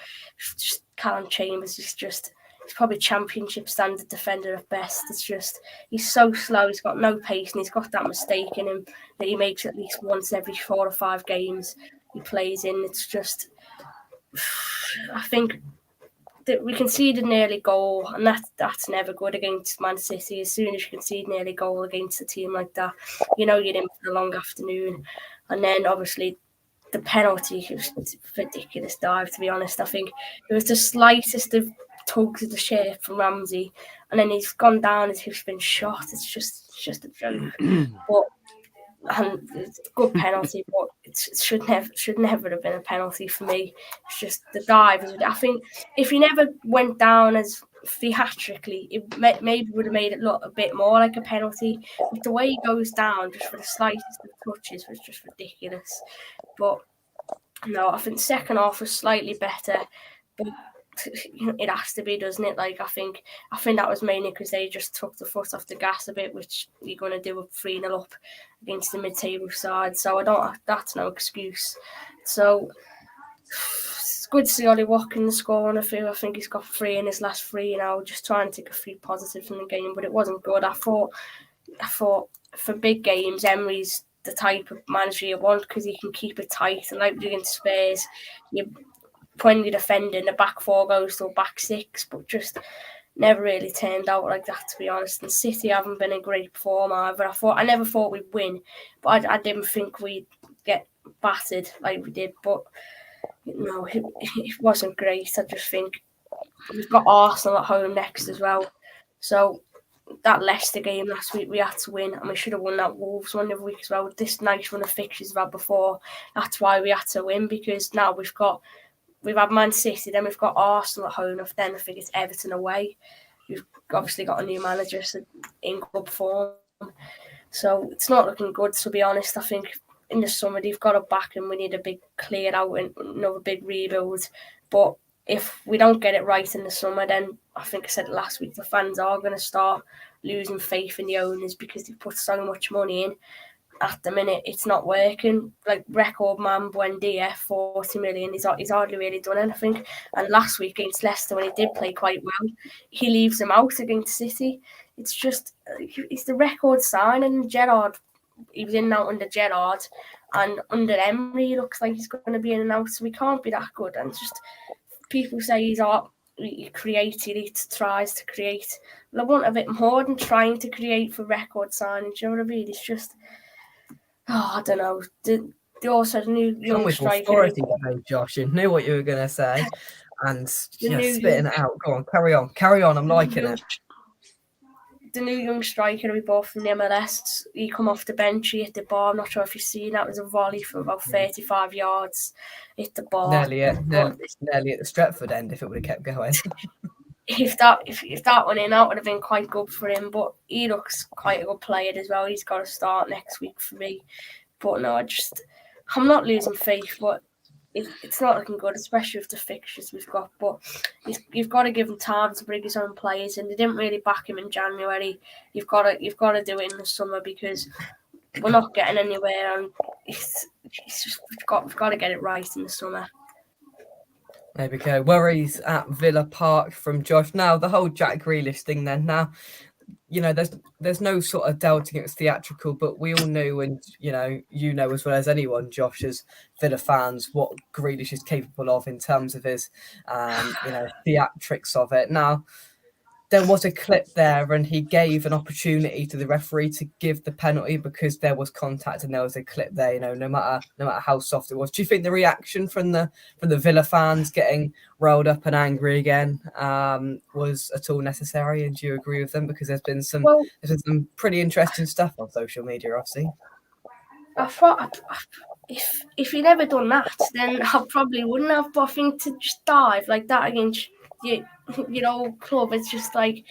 [SPEAKER 2] just Callum Chambers is just. He's probably championship standard defender at best. It's just he's so slow. He's got no pace, and he's got that mistake in him that he makes at least once every 4 or 5 games he plays in. It's just, I think that we conceded an early goal, and that's never good against Man City. As soon as you concede an early goal against a team like that, you're in for a long afternoon. And then obviously the penalty was a ridiculous dive. To be honest, I think it was the slightest of tugs of the shirt from Ramsey, and then he's gone down as if he's been shot. It's just a joke. But it's a good penalty, but it should never have been a penalty for me. It's just the dive. I think if he never went down as theatrically, it maybe would have made it look a bit more like a penalty. But the way he goes down just for the slightest of touches was just ridiculous. But no, I think the second half was slightly better, but it has to be, doesn't it? Like I think that was mainly because they just took the foot off the gas a bit, which you're going to do a 3-0 up against the mid-table side. So that's no excuse. So it's good to see Ollie Watkins scoring a few. I think he's got 3 in his last 3 now. Just trying to take a few positives from the game, but it wasn't good. I thought for big games, Emery's the type of manager you want because he can keep it tight, and like against Spurs, when you're defending, the back 4 goes to a back 6, but just never really turned out like that, to be honest. And City haven't been in great form either. I never thought we'd win, but I didn't think we'd get battered like we did. But no, it wasn't great. I just think we've got Arsenal at home next as well. So that Leicester game last week, we had to win, and we should have won that Wolves one the other week as well. This nice run of fixtures we've had before, that's why we had to win, because now we've had Man City, then we've got Arsenal at home, then I think it's Everton away. We've obviously got a new manager in good form. So it's not looking good, to be honest. I think in the summer they've got it back and we need a big clear out and another big rebuild. But if we don't get it right in the summer, then I think I said it last week, the fans are going to start losing faith in the owners because they've put so much money in. At the minute, it's not working. Like record man Buendia, 40 million. He's hardly really done anything. And last week against Leicester, when he did play quite well, he leaves them out against City. It's just, it's the record sign. And Gerrard, he was in and out under Gerrard, and under Emery, he looks like he's going to be in and out. So we can't be that good. And it's just, people say he created, he tries to create. Well, I want a bit more than trying to create for record signing. Do you know what I mean? It's just, I don't know. They also had a new young striker.
[SPEAKER 1] Authority today, Josh. You knew what you were going to say, and just spitting it out. Go on, carry on. I'm liking it.
[SPEAKER 2] The new young striker we bought from the MLS, he come off the bench, he hit the bar. I'm not sure if you've seen that. It was a volley from about 35 yards, hit the bar.
[SPEAKER 1] Nearly at the Stretford end if it would have kept going.
[SPEAKER 2] If that went in, that would have been quite good for him. But he looks quite a good player as well. He's got to start next week for me. But no, I'm not losing faith. But it's not looking good, especially with the fixtures we've got. But you've got to give him time to bring his own players, and they didn't really back him in January. You've got to do it in the summer because we're not getting anywhere, and it's just we've got to get it right in the summer.
[SPEAKER 1] There we go. Worries at Villa Park from Josh. Now the whole Jack Grealish thing. Then now, there's no sort of doubting it was theatrical, but we all knew, and you know as well as anyone, Josh, as Villa fans, what Grealish is capable of in terms of his, theatrics of it. Now, there was a clip there, and he gave an opportunity to the referee to give the penalty because there was contact, and there was a clip there. No matter how soft it was. Do you think the reaction from the Villa fans getting rolled up and angry again was at all necessary? And do you agree with them? Because there's been some pretty interesting stuff on social media, I've seen.
[SPEAKER 2] I thought if he never done that, then I probably wouldn't have. But I think to just dive like that against your club, it's just like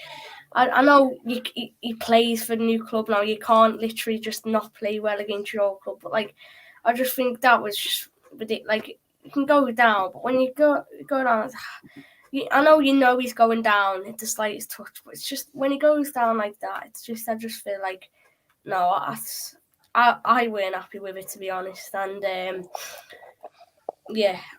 [SPEAKER 2] I know he plays for the new club now. You can't literally just not play well against your old club. But like, I just think that was just ridiculous. Like, you can go down, but when you go down, I know he's going down at the slightest touch, but it's just when he goes down like that, it's just I just feel like no, I weren't happy with it, to be honest, and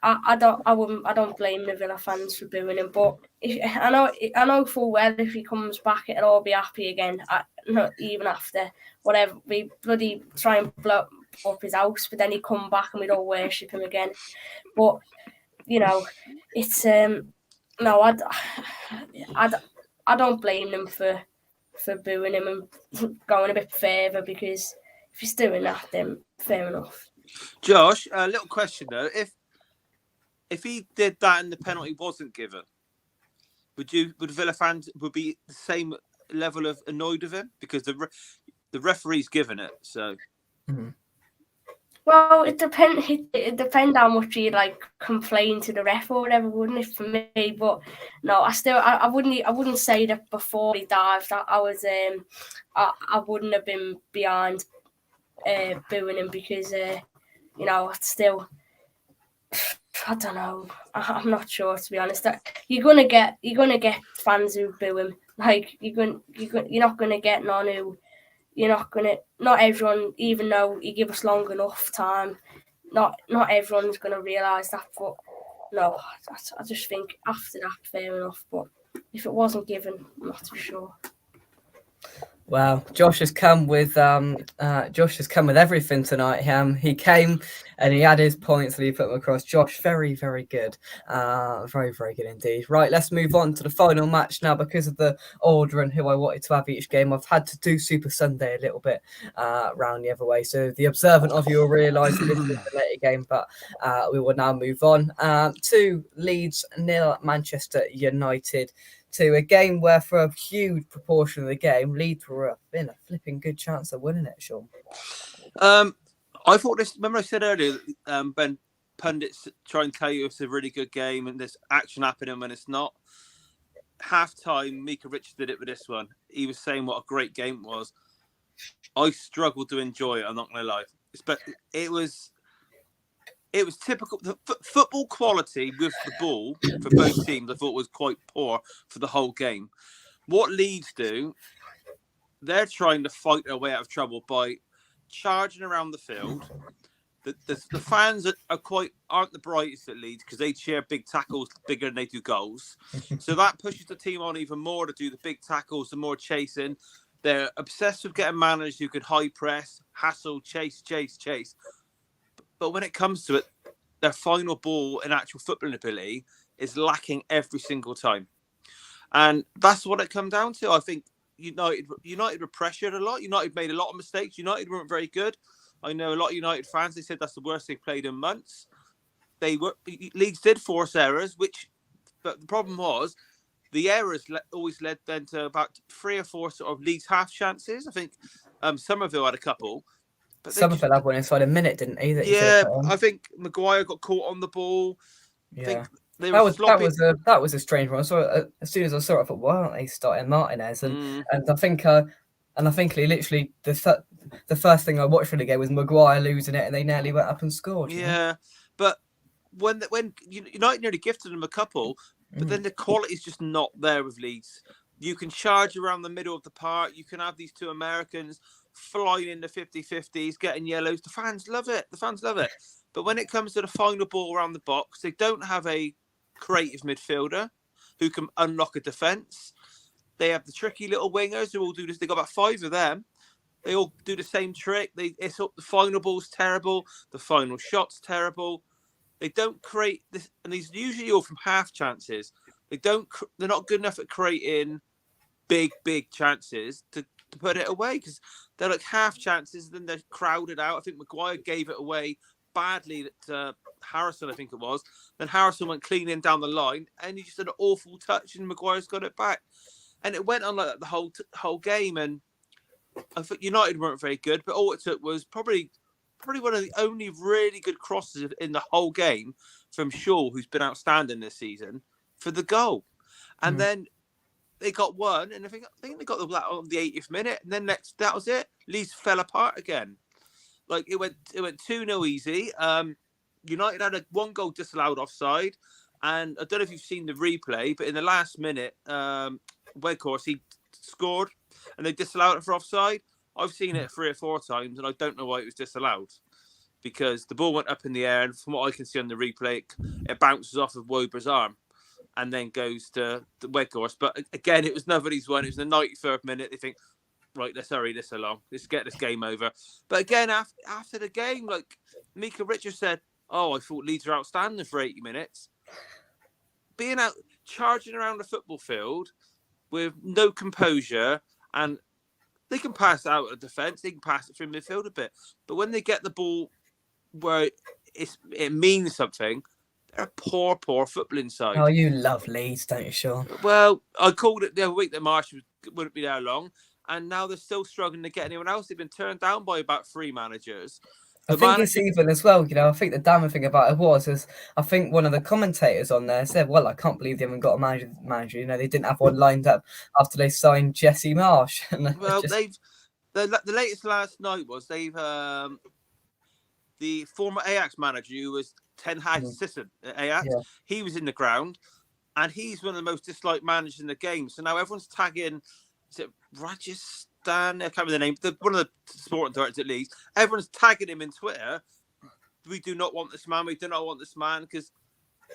[SPEAKER 2] I don't blame the Villa fans for booing him, but I know full well if he comes back, it'll all be happy again. Not even after whatever we bloody try and blow up his house, but then he come back and we'd all worship him again. But it's no, I don't blame them for booing him and going a bit further, because if he's doing that, then fair enough.
[SPEAKER 3] Josh, a little question though: if he did that and the penalty wasn't given, would Villa fans be the same level of annoyed with him because the referee's given it? So.
[SPEAKER 1] Mm-hmm.
[SPEAKER 2] Well, it depends how much you complain to the ref or whatever, wouldn't it? For me, but no, I wouldn't say that before he dived. I wouldn't have been behind booing him because it's still. I don't know. I'm not sure, to be honest. You're gonna get fans who boo him. Like you're not gonna get none who. Not everyone, even though you give us long enough time, not everyone's going to realise that. But no, I just think after that, fair enough. But if it wasn't given, I'm not too sure.
[SPEAKER 1] Well, Josh has come with everything tonight. He came and he had his points and he put them across. Josh, very, very good. Very, very good indeed. Right, let's move on to the final match now. Because of the order and who I wanted to have each game, I've had to do Super Sunday a little bit round the other way. So the observant of you will realise that this is the later game, but we will now move on to Leeds 0 Manchester United. To a game where, for a huge proportion of the game, Leeds were in a flipping good chance of winning it, Shaun.
[SPEAKER 3] I thought this. Remember, I said earlier, when pundits try and tell you it's a really good game and there's action happening when it's not. Half time, Mika Richards did it with this one. He was saying what a great game it was. I struggled to enjoy it. I'm not going to lie, but it was typical. The football quality with the ball for both teams, I thought, was quite poor for the whole game. What Leeds do, they're trying to fight their way out of trouble by charging around the field. The fans aren't the brightest at Leeds because they cheer big tackles bigger than they do goals. So that pushes the team on even more to do the big tackles, the more chasing. They're obsessed with getting managers who could high press, hassle, chase. But when it comes to it, their final ball and actual footballing ability is lacking every single time. And that's what it comes down to. I think United were pressured a lot. United made a lot of mistakes. United weren't very good. I know a lot of United fans, they said that's the worst they've played in months. Leeds did force errors, but the problem was the errors always led then to about 3 or 4 sort of Leeds half chances. I think Somerville had a couple.
[SPEAKER 1] But Somerville had one inside a minute, didn't he?
[SPEAKER 3] I think Maguire got caught on the ball.
[SPEAKER 1] Yeah, that was a strange one. So as soon as I saw it, I thought, why aren't they starting Martinez? And I think literally the first thing I watched from the game was Maguire losing it, and they nearly went up and scored.
[SPEAKER 3] Yeah, but when United nearly gifted them a couple, but then the quality is just not there with Leeds. You can charge around the middle of the park. You can have these two Americans flying in the 50-50s, getting yellows. The fans love it. But when it comes to the final ball around the box, they don't have a creative midfielder who can unlock a defence. They have the tricky little wingers who all do this. They got about 5 of them. They all do the same trick. The final ball's terrible. The final shot's terrible. They don't create this, and these usually all from half chances. They're not good enough at creating big chances to put it away, because they're like half chances, then they're crowded out. I think Maguire gave it away badly to Harrison, I think it was. Then Harrison went clean in down the line, and he just had an awful touch, and Maguire's got it back. And it went on like that the whole game, and I think United weren't very good, but all it took was probably one of the only really good crosses in the whole game from Shaun, who's been outstanding this season, for the goal. And then they got one, and I think they got the black on the 80th minute, and then that was it. Leeds fell apart again. Like it went 2-0 easy. United had one goal disallowed offside, and I don't know if you've seen the replay, but in the last minute, Weghorst, he scored, and they disallowed it for offside. I've seen it 3 or 4 times, and I don't know why it was disallowed, because the ball went up in the air, and from what I can see on the replay, it bounces off of Wober's arm and then goes to the Weghorst. But again, it was nobody's one. It was the 93rd minute. They think, right, let's hurry this along. Let's get this game over. But again, after the game, like Mika Richards said, I thought Leeds were outstanding for 80 minutes. Being out, charging around the football field with no composure, and they can pass out of defence, they can pass it through midfield a bit. But when they get the ball where it means something, they're a poor footballing side.
[SPEAKER 1] Oh, you love Leeds, don't you, Shaun?
[SPEAKER 3] Well, I called it the other week that Marsh wouldn't be there long, and now they're still struggling to get anyone else. They've been turned down by about 3 managers.
[SPEAKER 1] I think it's even as well, I think the damn thing about it is I think one of the commentators on there said, well, I can't believe they haven't got a manager. They didn't have one lined up after they signed Jesse Marsh.
[SPEAKER 3] Well, the latest last night was the former Ajax manager, who was Ten Hag's assistant at Ajax. Yeah. He was in the ground, and he's one of the most disliked managers in the game. So now everyone's tagging, is it Rajasthan? I can't remember the name. One of the sporting directors at Leeds. Everyone's tagging him in Twitter. We do not want this man. We do not want this man, because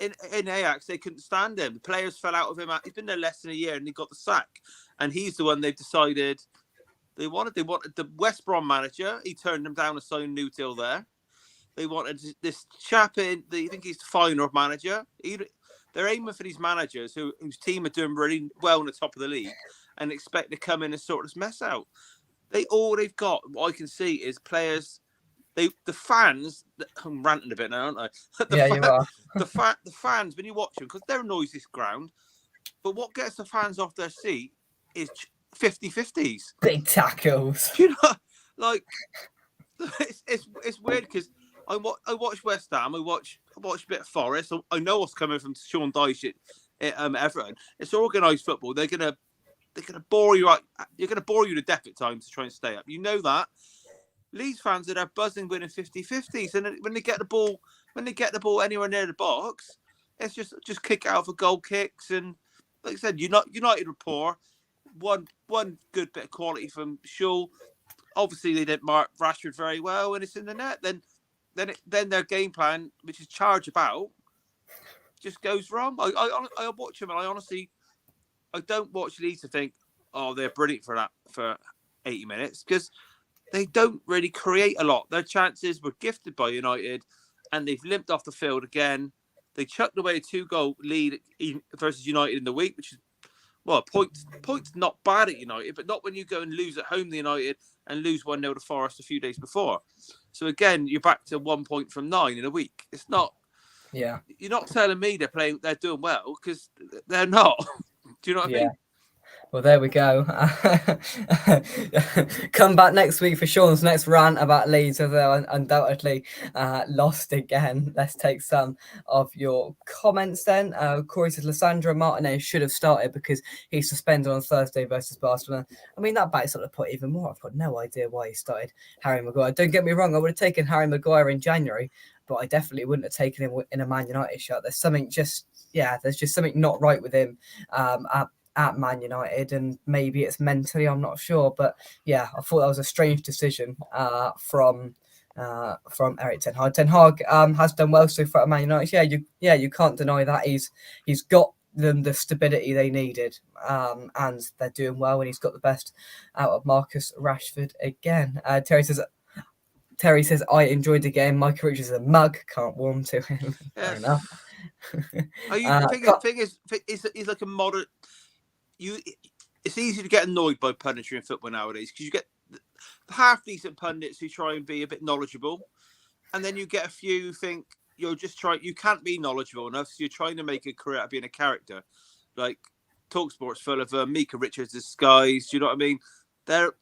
[SPEAKER 3] in Ajax they couldn't stand him. The players fell out of him. He's been there less than a year, and he got the sack. And he's the one they've decided they wanted. They wanted the West Brom manager. He turned them down and signed new deal there. They wanted this chap I think he's the final manager. They're aiming for these managers whose team are doing really well in the top of the league and expect to come in and sort this mess out. All they've got, what I can see, is players. The fans. I'm ranting a bit now, aren't I?
[SPEAKER 1] You are.
[SPEAKER 3] The fans, when you watch them, because they're a noisy ground, but what gets the fans off their seat is 50-50s.
[SPEAKER 1] Big tackles.
[SPEAKER 3] Do you know, like, it's weird, because I watch West Ham. I watch a bit of Forest. I know what's coming from Sean Dyche at Everton. It's organised football. They're gonna bore you out. You're gonna bore you to death at times to try and stay up. You know that. Leeds fans are buzzing, winning 50-50s, and when they get the ball anywhere near the box, it's just kick out for goal kicks. And like I said, United were poor. One good bit of quality from Shaw. Obviously, they didn't mark Rashford very well, and it's in the net. Then their game plan, which is charge about, just goes wrong. I watch them, and I don't watch Leeds to think, they're brilliant for 80 minutes, because they don't really create a lot. Their chances were gifted by United, and they've limped off the field again. They chucked away a 2-goal lead versus United in the week, which is, well, points not bad at United, but not when you go and lose at home to United and lose 1-0 to Forest a few days before. So again, you're back to 1 point from 9 in a week. It's not. Yeah. You're not telling me they're doing well, because they're not. Do you know what I mean?
[SPEAKER 1] Well, there we go. Come back next week for Shaun's next rant about Leeds, as they're undoubtedly lost again. Let's take some of your comments then. Corey says Lissandro Martinez should have started because he's suspended on Thursday versus Barcelona. I mean, that backs up the point even more. I've got no idea why he started Harry Maguire. Don't get me wrong, I would have taken Harry Maguire in January, but I definitely wouldn't have taken him in a Man United shirt. There's just something not right with him at Man United, and maybe it's mentally, I'm not sure, but yeah, I thought that was a strange decision from Eric Ten Hag. Ten Hag has done well so far at Man United. You can't deny that he's got them the stability they needed, and they're doing well, and he's got the best out of Marcus Rashford again. Terry says, I enjoyed the game. Michael Richards is a mug. Can't warm to him. Fair enough.
[SPEAKER 3] Thing is, he's like a moderate. It's easy to get annoyed by punditry in football nowadays because you get the half decent pundits who try and be a bit knowledgeable, and then you get a few who think you can't be knowledgeable enough, so you're trying to make a career out of being a character. Like Talksport's full of Mika Richards disguised. Do you know what I mean? They're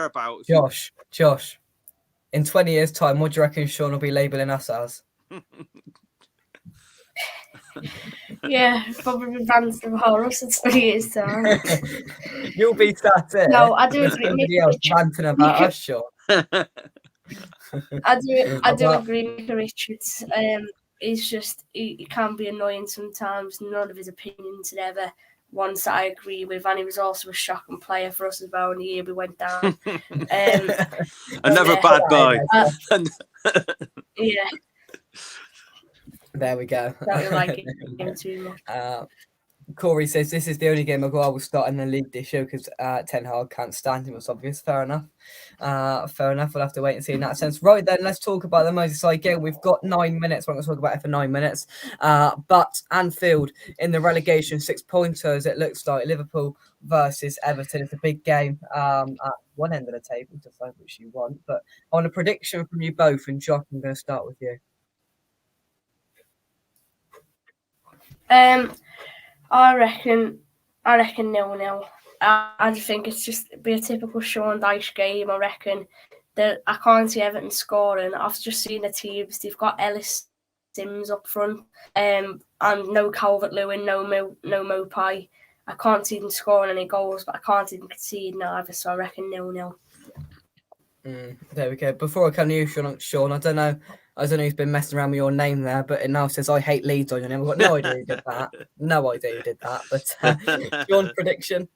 [SPEAKER 3] about
[SPEAKER 1] Josh. In 20 years' time, what do you reckon Shaun will be labelling us as?
[SPEAKER 2] Yeah, probably Vans of Horus in 20 years' time.
[SPEAKER 1] You'll be sat here.
[SPEAKER 2] No, I do agree.
[SPEAKER 1] Somebody else ranting about us, Shaun.
[SPEAKER 2] I do agree. Mika Richards. He's just he can be annoying sometimes. None of his opinions are ever ones that I agree with, and he was also a shocking player for us as well in the year we went down.
[SPEAKER 3] Another bad guy.
[SPEAKER 2] Yeah.
[SPEAKER 1] There we go.
[SPEAKER 2] Don't like him too much.
[SPEAKER 1] Corey says this is the only game Maguire will start in the league this year because Ten Hag can't stand him. It's obvious. Fair enough. We'll have to wait and see in that sense. Right then, let's talk about the Merseyside game. We've got 9 minutes. We're not going to talk about it for 9 minutes. But Anfield in the relegation 6-pointers. It looks like Liverpool versus Everton. It's a big game at one end of the table. Decide which you want. But on a prediction from you both, and Josh, I'm going to start with you.
[SPEAKER 2] I reckon 0-0. I just think it's just be a typical Shaun Dyche game. I reckon that I can't see Everton scoring. I've just seen the teams. They've got Ellis Sims up front, and no Calvert-Lewin, no Mopai. I can't see them scoring any goals, but I can't see them conceding either. So I reckon 0-0.
[SPEAKER 1] There we go. Before I come to you, Shaun, I don't know who's been messing around with your name there, but it now says I hate Leeds on your name. I've got no idea who did that. No idea who did that. But Shaun, prediction?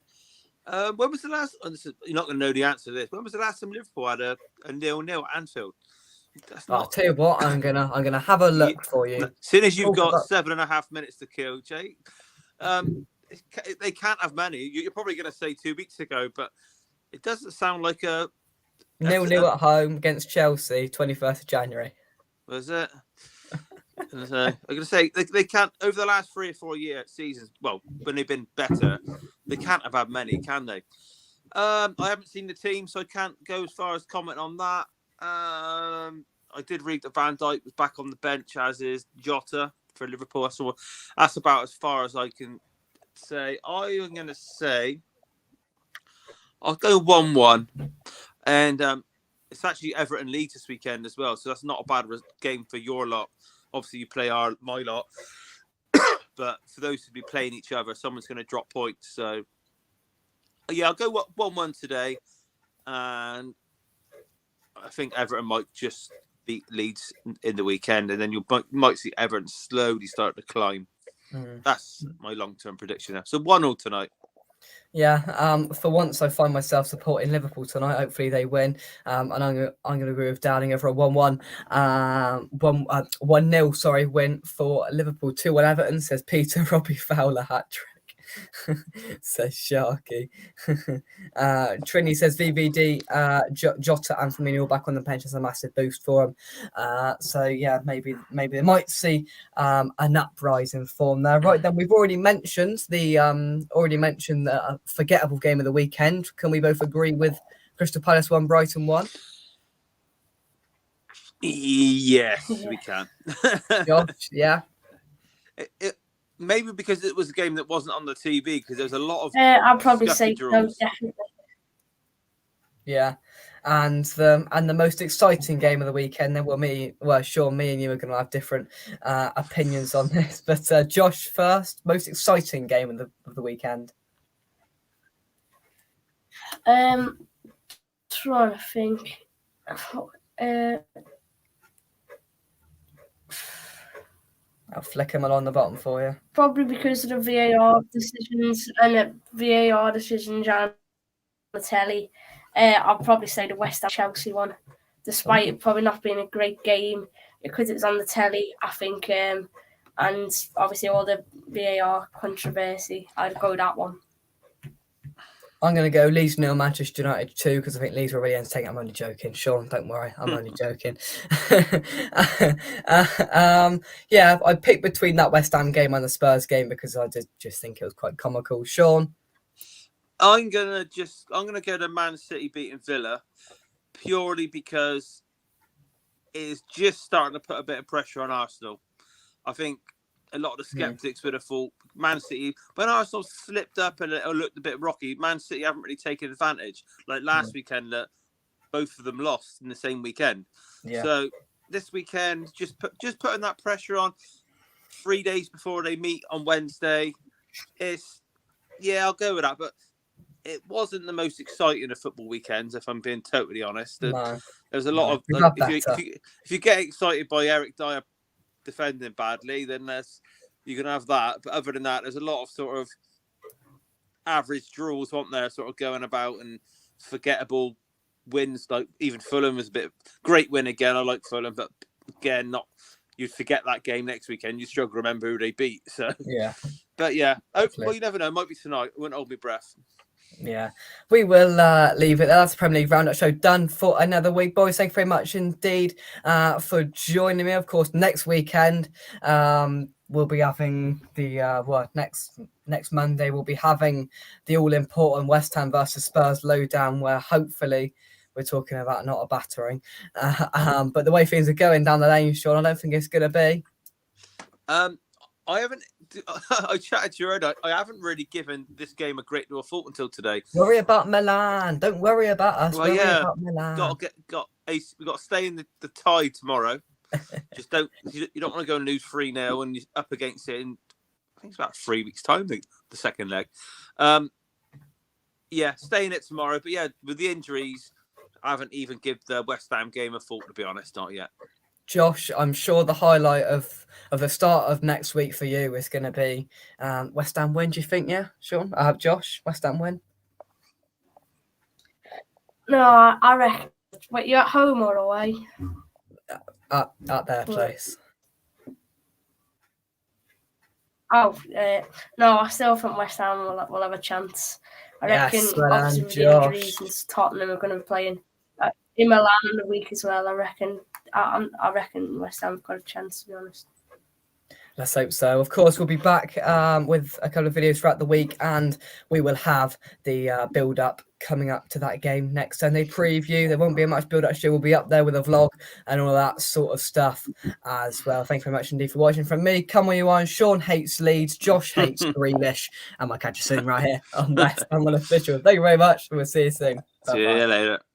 [SPEAKER 3] When was the last? You're not going to know the answer to this. When was the last time Liverpool had a 0-0 at Anfield?
[SPEAKER 1] I'll tell you what. I'm gonna have a look for you.
[SPEAKER 3] As soon as you've got 7.5 minutes to kill, Jake, they can't have many. You're probably going to say 2 weeks ago, but it doesn't sound like a
[SPEAKER 1] 0-0 at home against Chelsea, 21st of January.
[SPEAKER 3] Was it? I'm going to say they can't, over the last 3 or 4 seasons, well, when they've been better, they can't have had many, can they? I haven't seen the team, so I can't go as far as comment on that. I did read that Van Dijk was back on the bench, as is Jota for Liverpool. So that's about as far as I can say. I'm going to say I'll go 1-1. And it's actually Everton Leeds this weekend as well, so that's not a bad game for your lot. Obviously, you play my lot, but for those who be playing each other, someone's going to drop points. So, yeah, I'll go 1-1 today, and I think Everton might just beat Leeds in the weekend, and then you might see Everton slowly start to climb. That's my long-term prediction now. So 1-0 tonight.
[SPEAKER 1] Yeah, for once I find myself supporting Liverpool tonight. Hopefully they win, and I'm going to agree with Downing over a 1-1, 1-0. Sorry, win for Liverpool. 2-1 Everton, says Peter. Robbie Fowler hat trick. Says Sharky. Trini says VVD, Jota and Firmino back on the bench is a massive boost for him. So yeah, maybe they might see an uprise in form there. Right then, we've already mentioned the forgettable game of the weekend. Can we both agree with Crystal Palace 1, Brighton 1?
[SPEAKER 3] Yes, we can.
[SPEAKER 1] Josh, yeah.
[SPEAKER 3] maybe because it was a game that wasn't on the TV, because there's a lot of
[SPEAKER 2] I'd probably say
[SPEAKER 3] draws.
[SPEAKER 2] so, definitely.
[SPEAKER 1] Yeah, and the most exciting game of the weekend. Then, Shaun, me and you are going to have different opinions on this. But Josh, first, most exciting game of the weekend.
[SPEAKER 2] Trying to think.
[SPEAKER 1] I'll flick them along the bottom for you.
[SPEAKER 2] Probably because of the VAR decisions and on the telly. I'll probably say the West Ham Chelsea one, despite it probably not being a great game, because it was on the telly, I think, and obviously all the VAR controversy. I'd go that one.
[SPEAKER 1] I'm going to go Leeds 0, Manchester United 2, because I think Leeds were really entertaining. I'm only joking. Shaun, don't worry. I'm only joking. Yeah, I picked between that West Ham game and the Spurs game because I just think it was quite comical. Shaun?
[SPEAKER 3] I'm gonna go to Man City beating Villa, purely because it is just starting to put a bit of pressure on Arsenal. I think a lot of the skeptics would have thought Man City, when Arsenal slipped up and it looked a bit rocky, Man City haven't really taken advantage. Like last weekend, that both of them lost in the same weekend. Yeah. So this weekend, just putting that pressure on 3 days before they meet on Wednesday. I'll go with that. But it wasn't the most exciting of football weekends, if I'm being totally honest. No. There's a lot of if you get excited by Eric Dyer defending badly, then you can have that. But other than that, there's a lot of sort of average draws, weren't there, sort of going about, and forgettable wins. Like even Fulham was a bit great win again. I like Fulham, but again, you'd forget that game next weekend. You struggle to remember who they beat. So
[SPEAKER 1] yeah,
[SPEAKER 3] but yeah, well, you never know. It might be tonight. I wouldn't hold my breath.
[SPEAKER 1] Yeah, we will leave it there. That's the Premier League Roundup show done for another week. Boys, thank you very much indeed for joining me. Of course, next weekend we'll be having the next Monday we'll be having the all-important West Ham versus Spurs lowdown, where hopefully we're talking about not a battering. But the way things are going down the lane, Shaun, I don't think it's going to be.
[SPEAKER 3] I chatted to you earlier. I haven't really given this game a great deal of thought until today.
[SPEAKER 1] Worry about Milan. Don't worry about us. Well, worry about Milan.
[SPEAKER 3] We've got to stay in the tie tomorrow. Just you don't want to go and lose 3-0 and you're up against it in, I think it's about 3 weeks' time, the second leg. Stay in it tomorrow. But yeah, with the injuries, I haven't even given the West Ham game a thought, to be honest, not yet.
[SPEAKER 1] Josh, I'm sure the highlight of the start of next week for you is going to be West Ham win. Do you think, Shaun? Josh, West Ham win?
[SPEAKER 2] No, I reckon. Wait, you're at home or away?
[SPEAKER 1] At their place.
[SPEAKER 2] No, I still think West Ham will have a chance. I reckon, obviously with the injuries, and Tottenham are going to be playing in Milan in the week as well. I reckon West Ham's got a chance, to be honest.
[SPEAKER 1] Let's hope so. Of course, we'll be back with a couple of videos throughout the week, and we will have the build-up coming up to that game next Sunday preview. There won't be much build-up show. We'll be up there with a vlog and all that sort of stuff as well. Thanks very much indeed for watching. From me, come where you are. Shaun hates Leeds. Josh hates Grealish. And I'll catch you soon right here on West Ham Official. Thank you very much. We'll see you soon. Bye-bye.
[SPEAKER 3] See you later.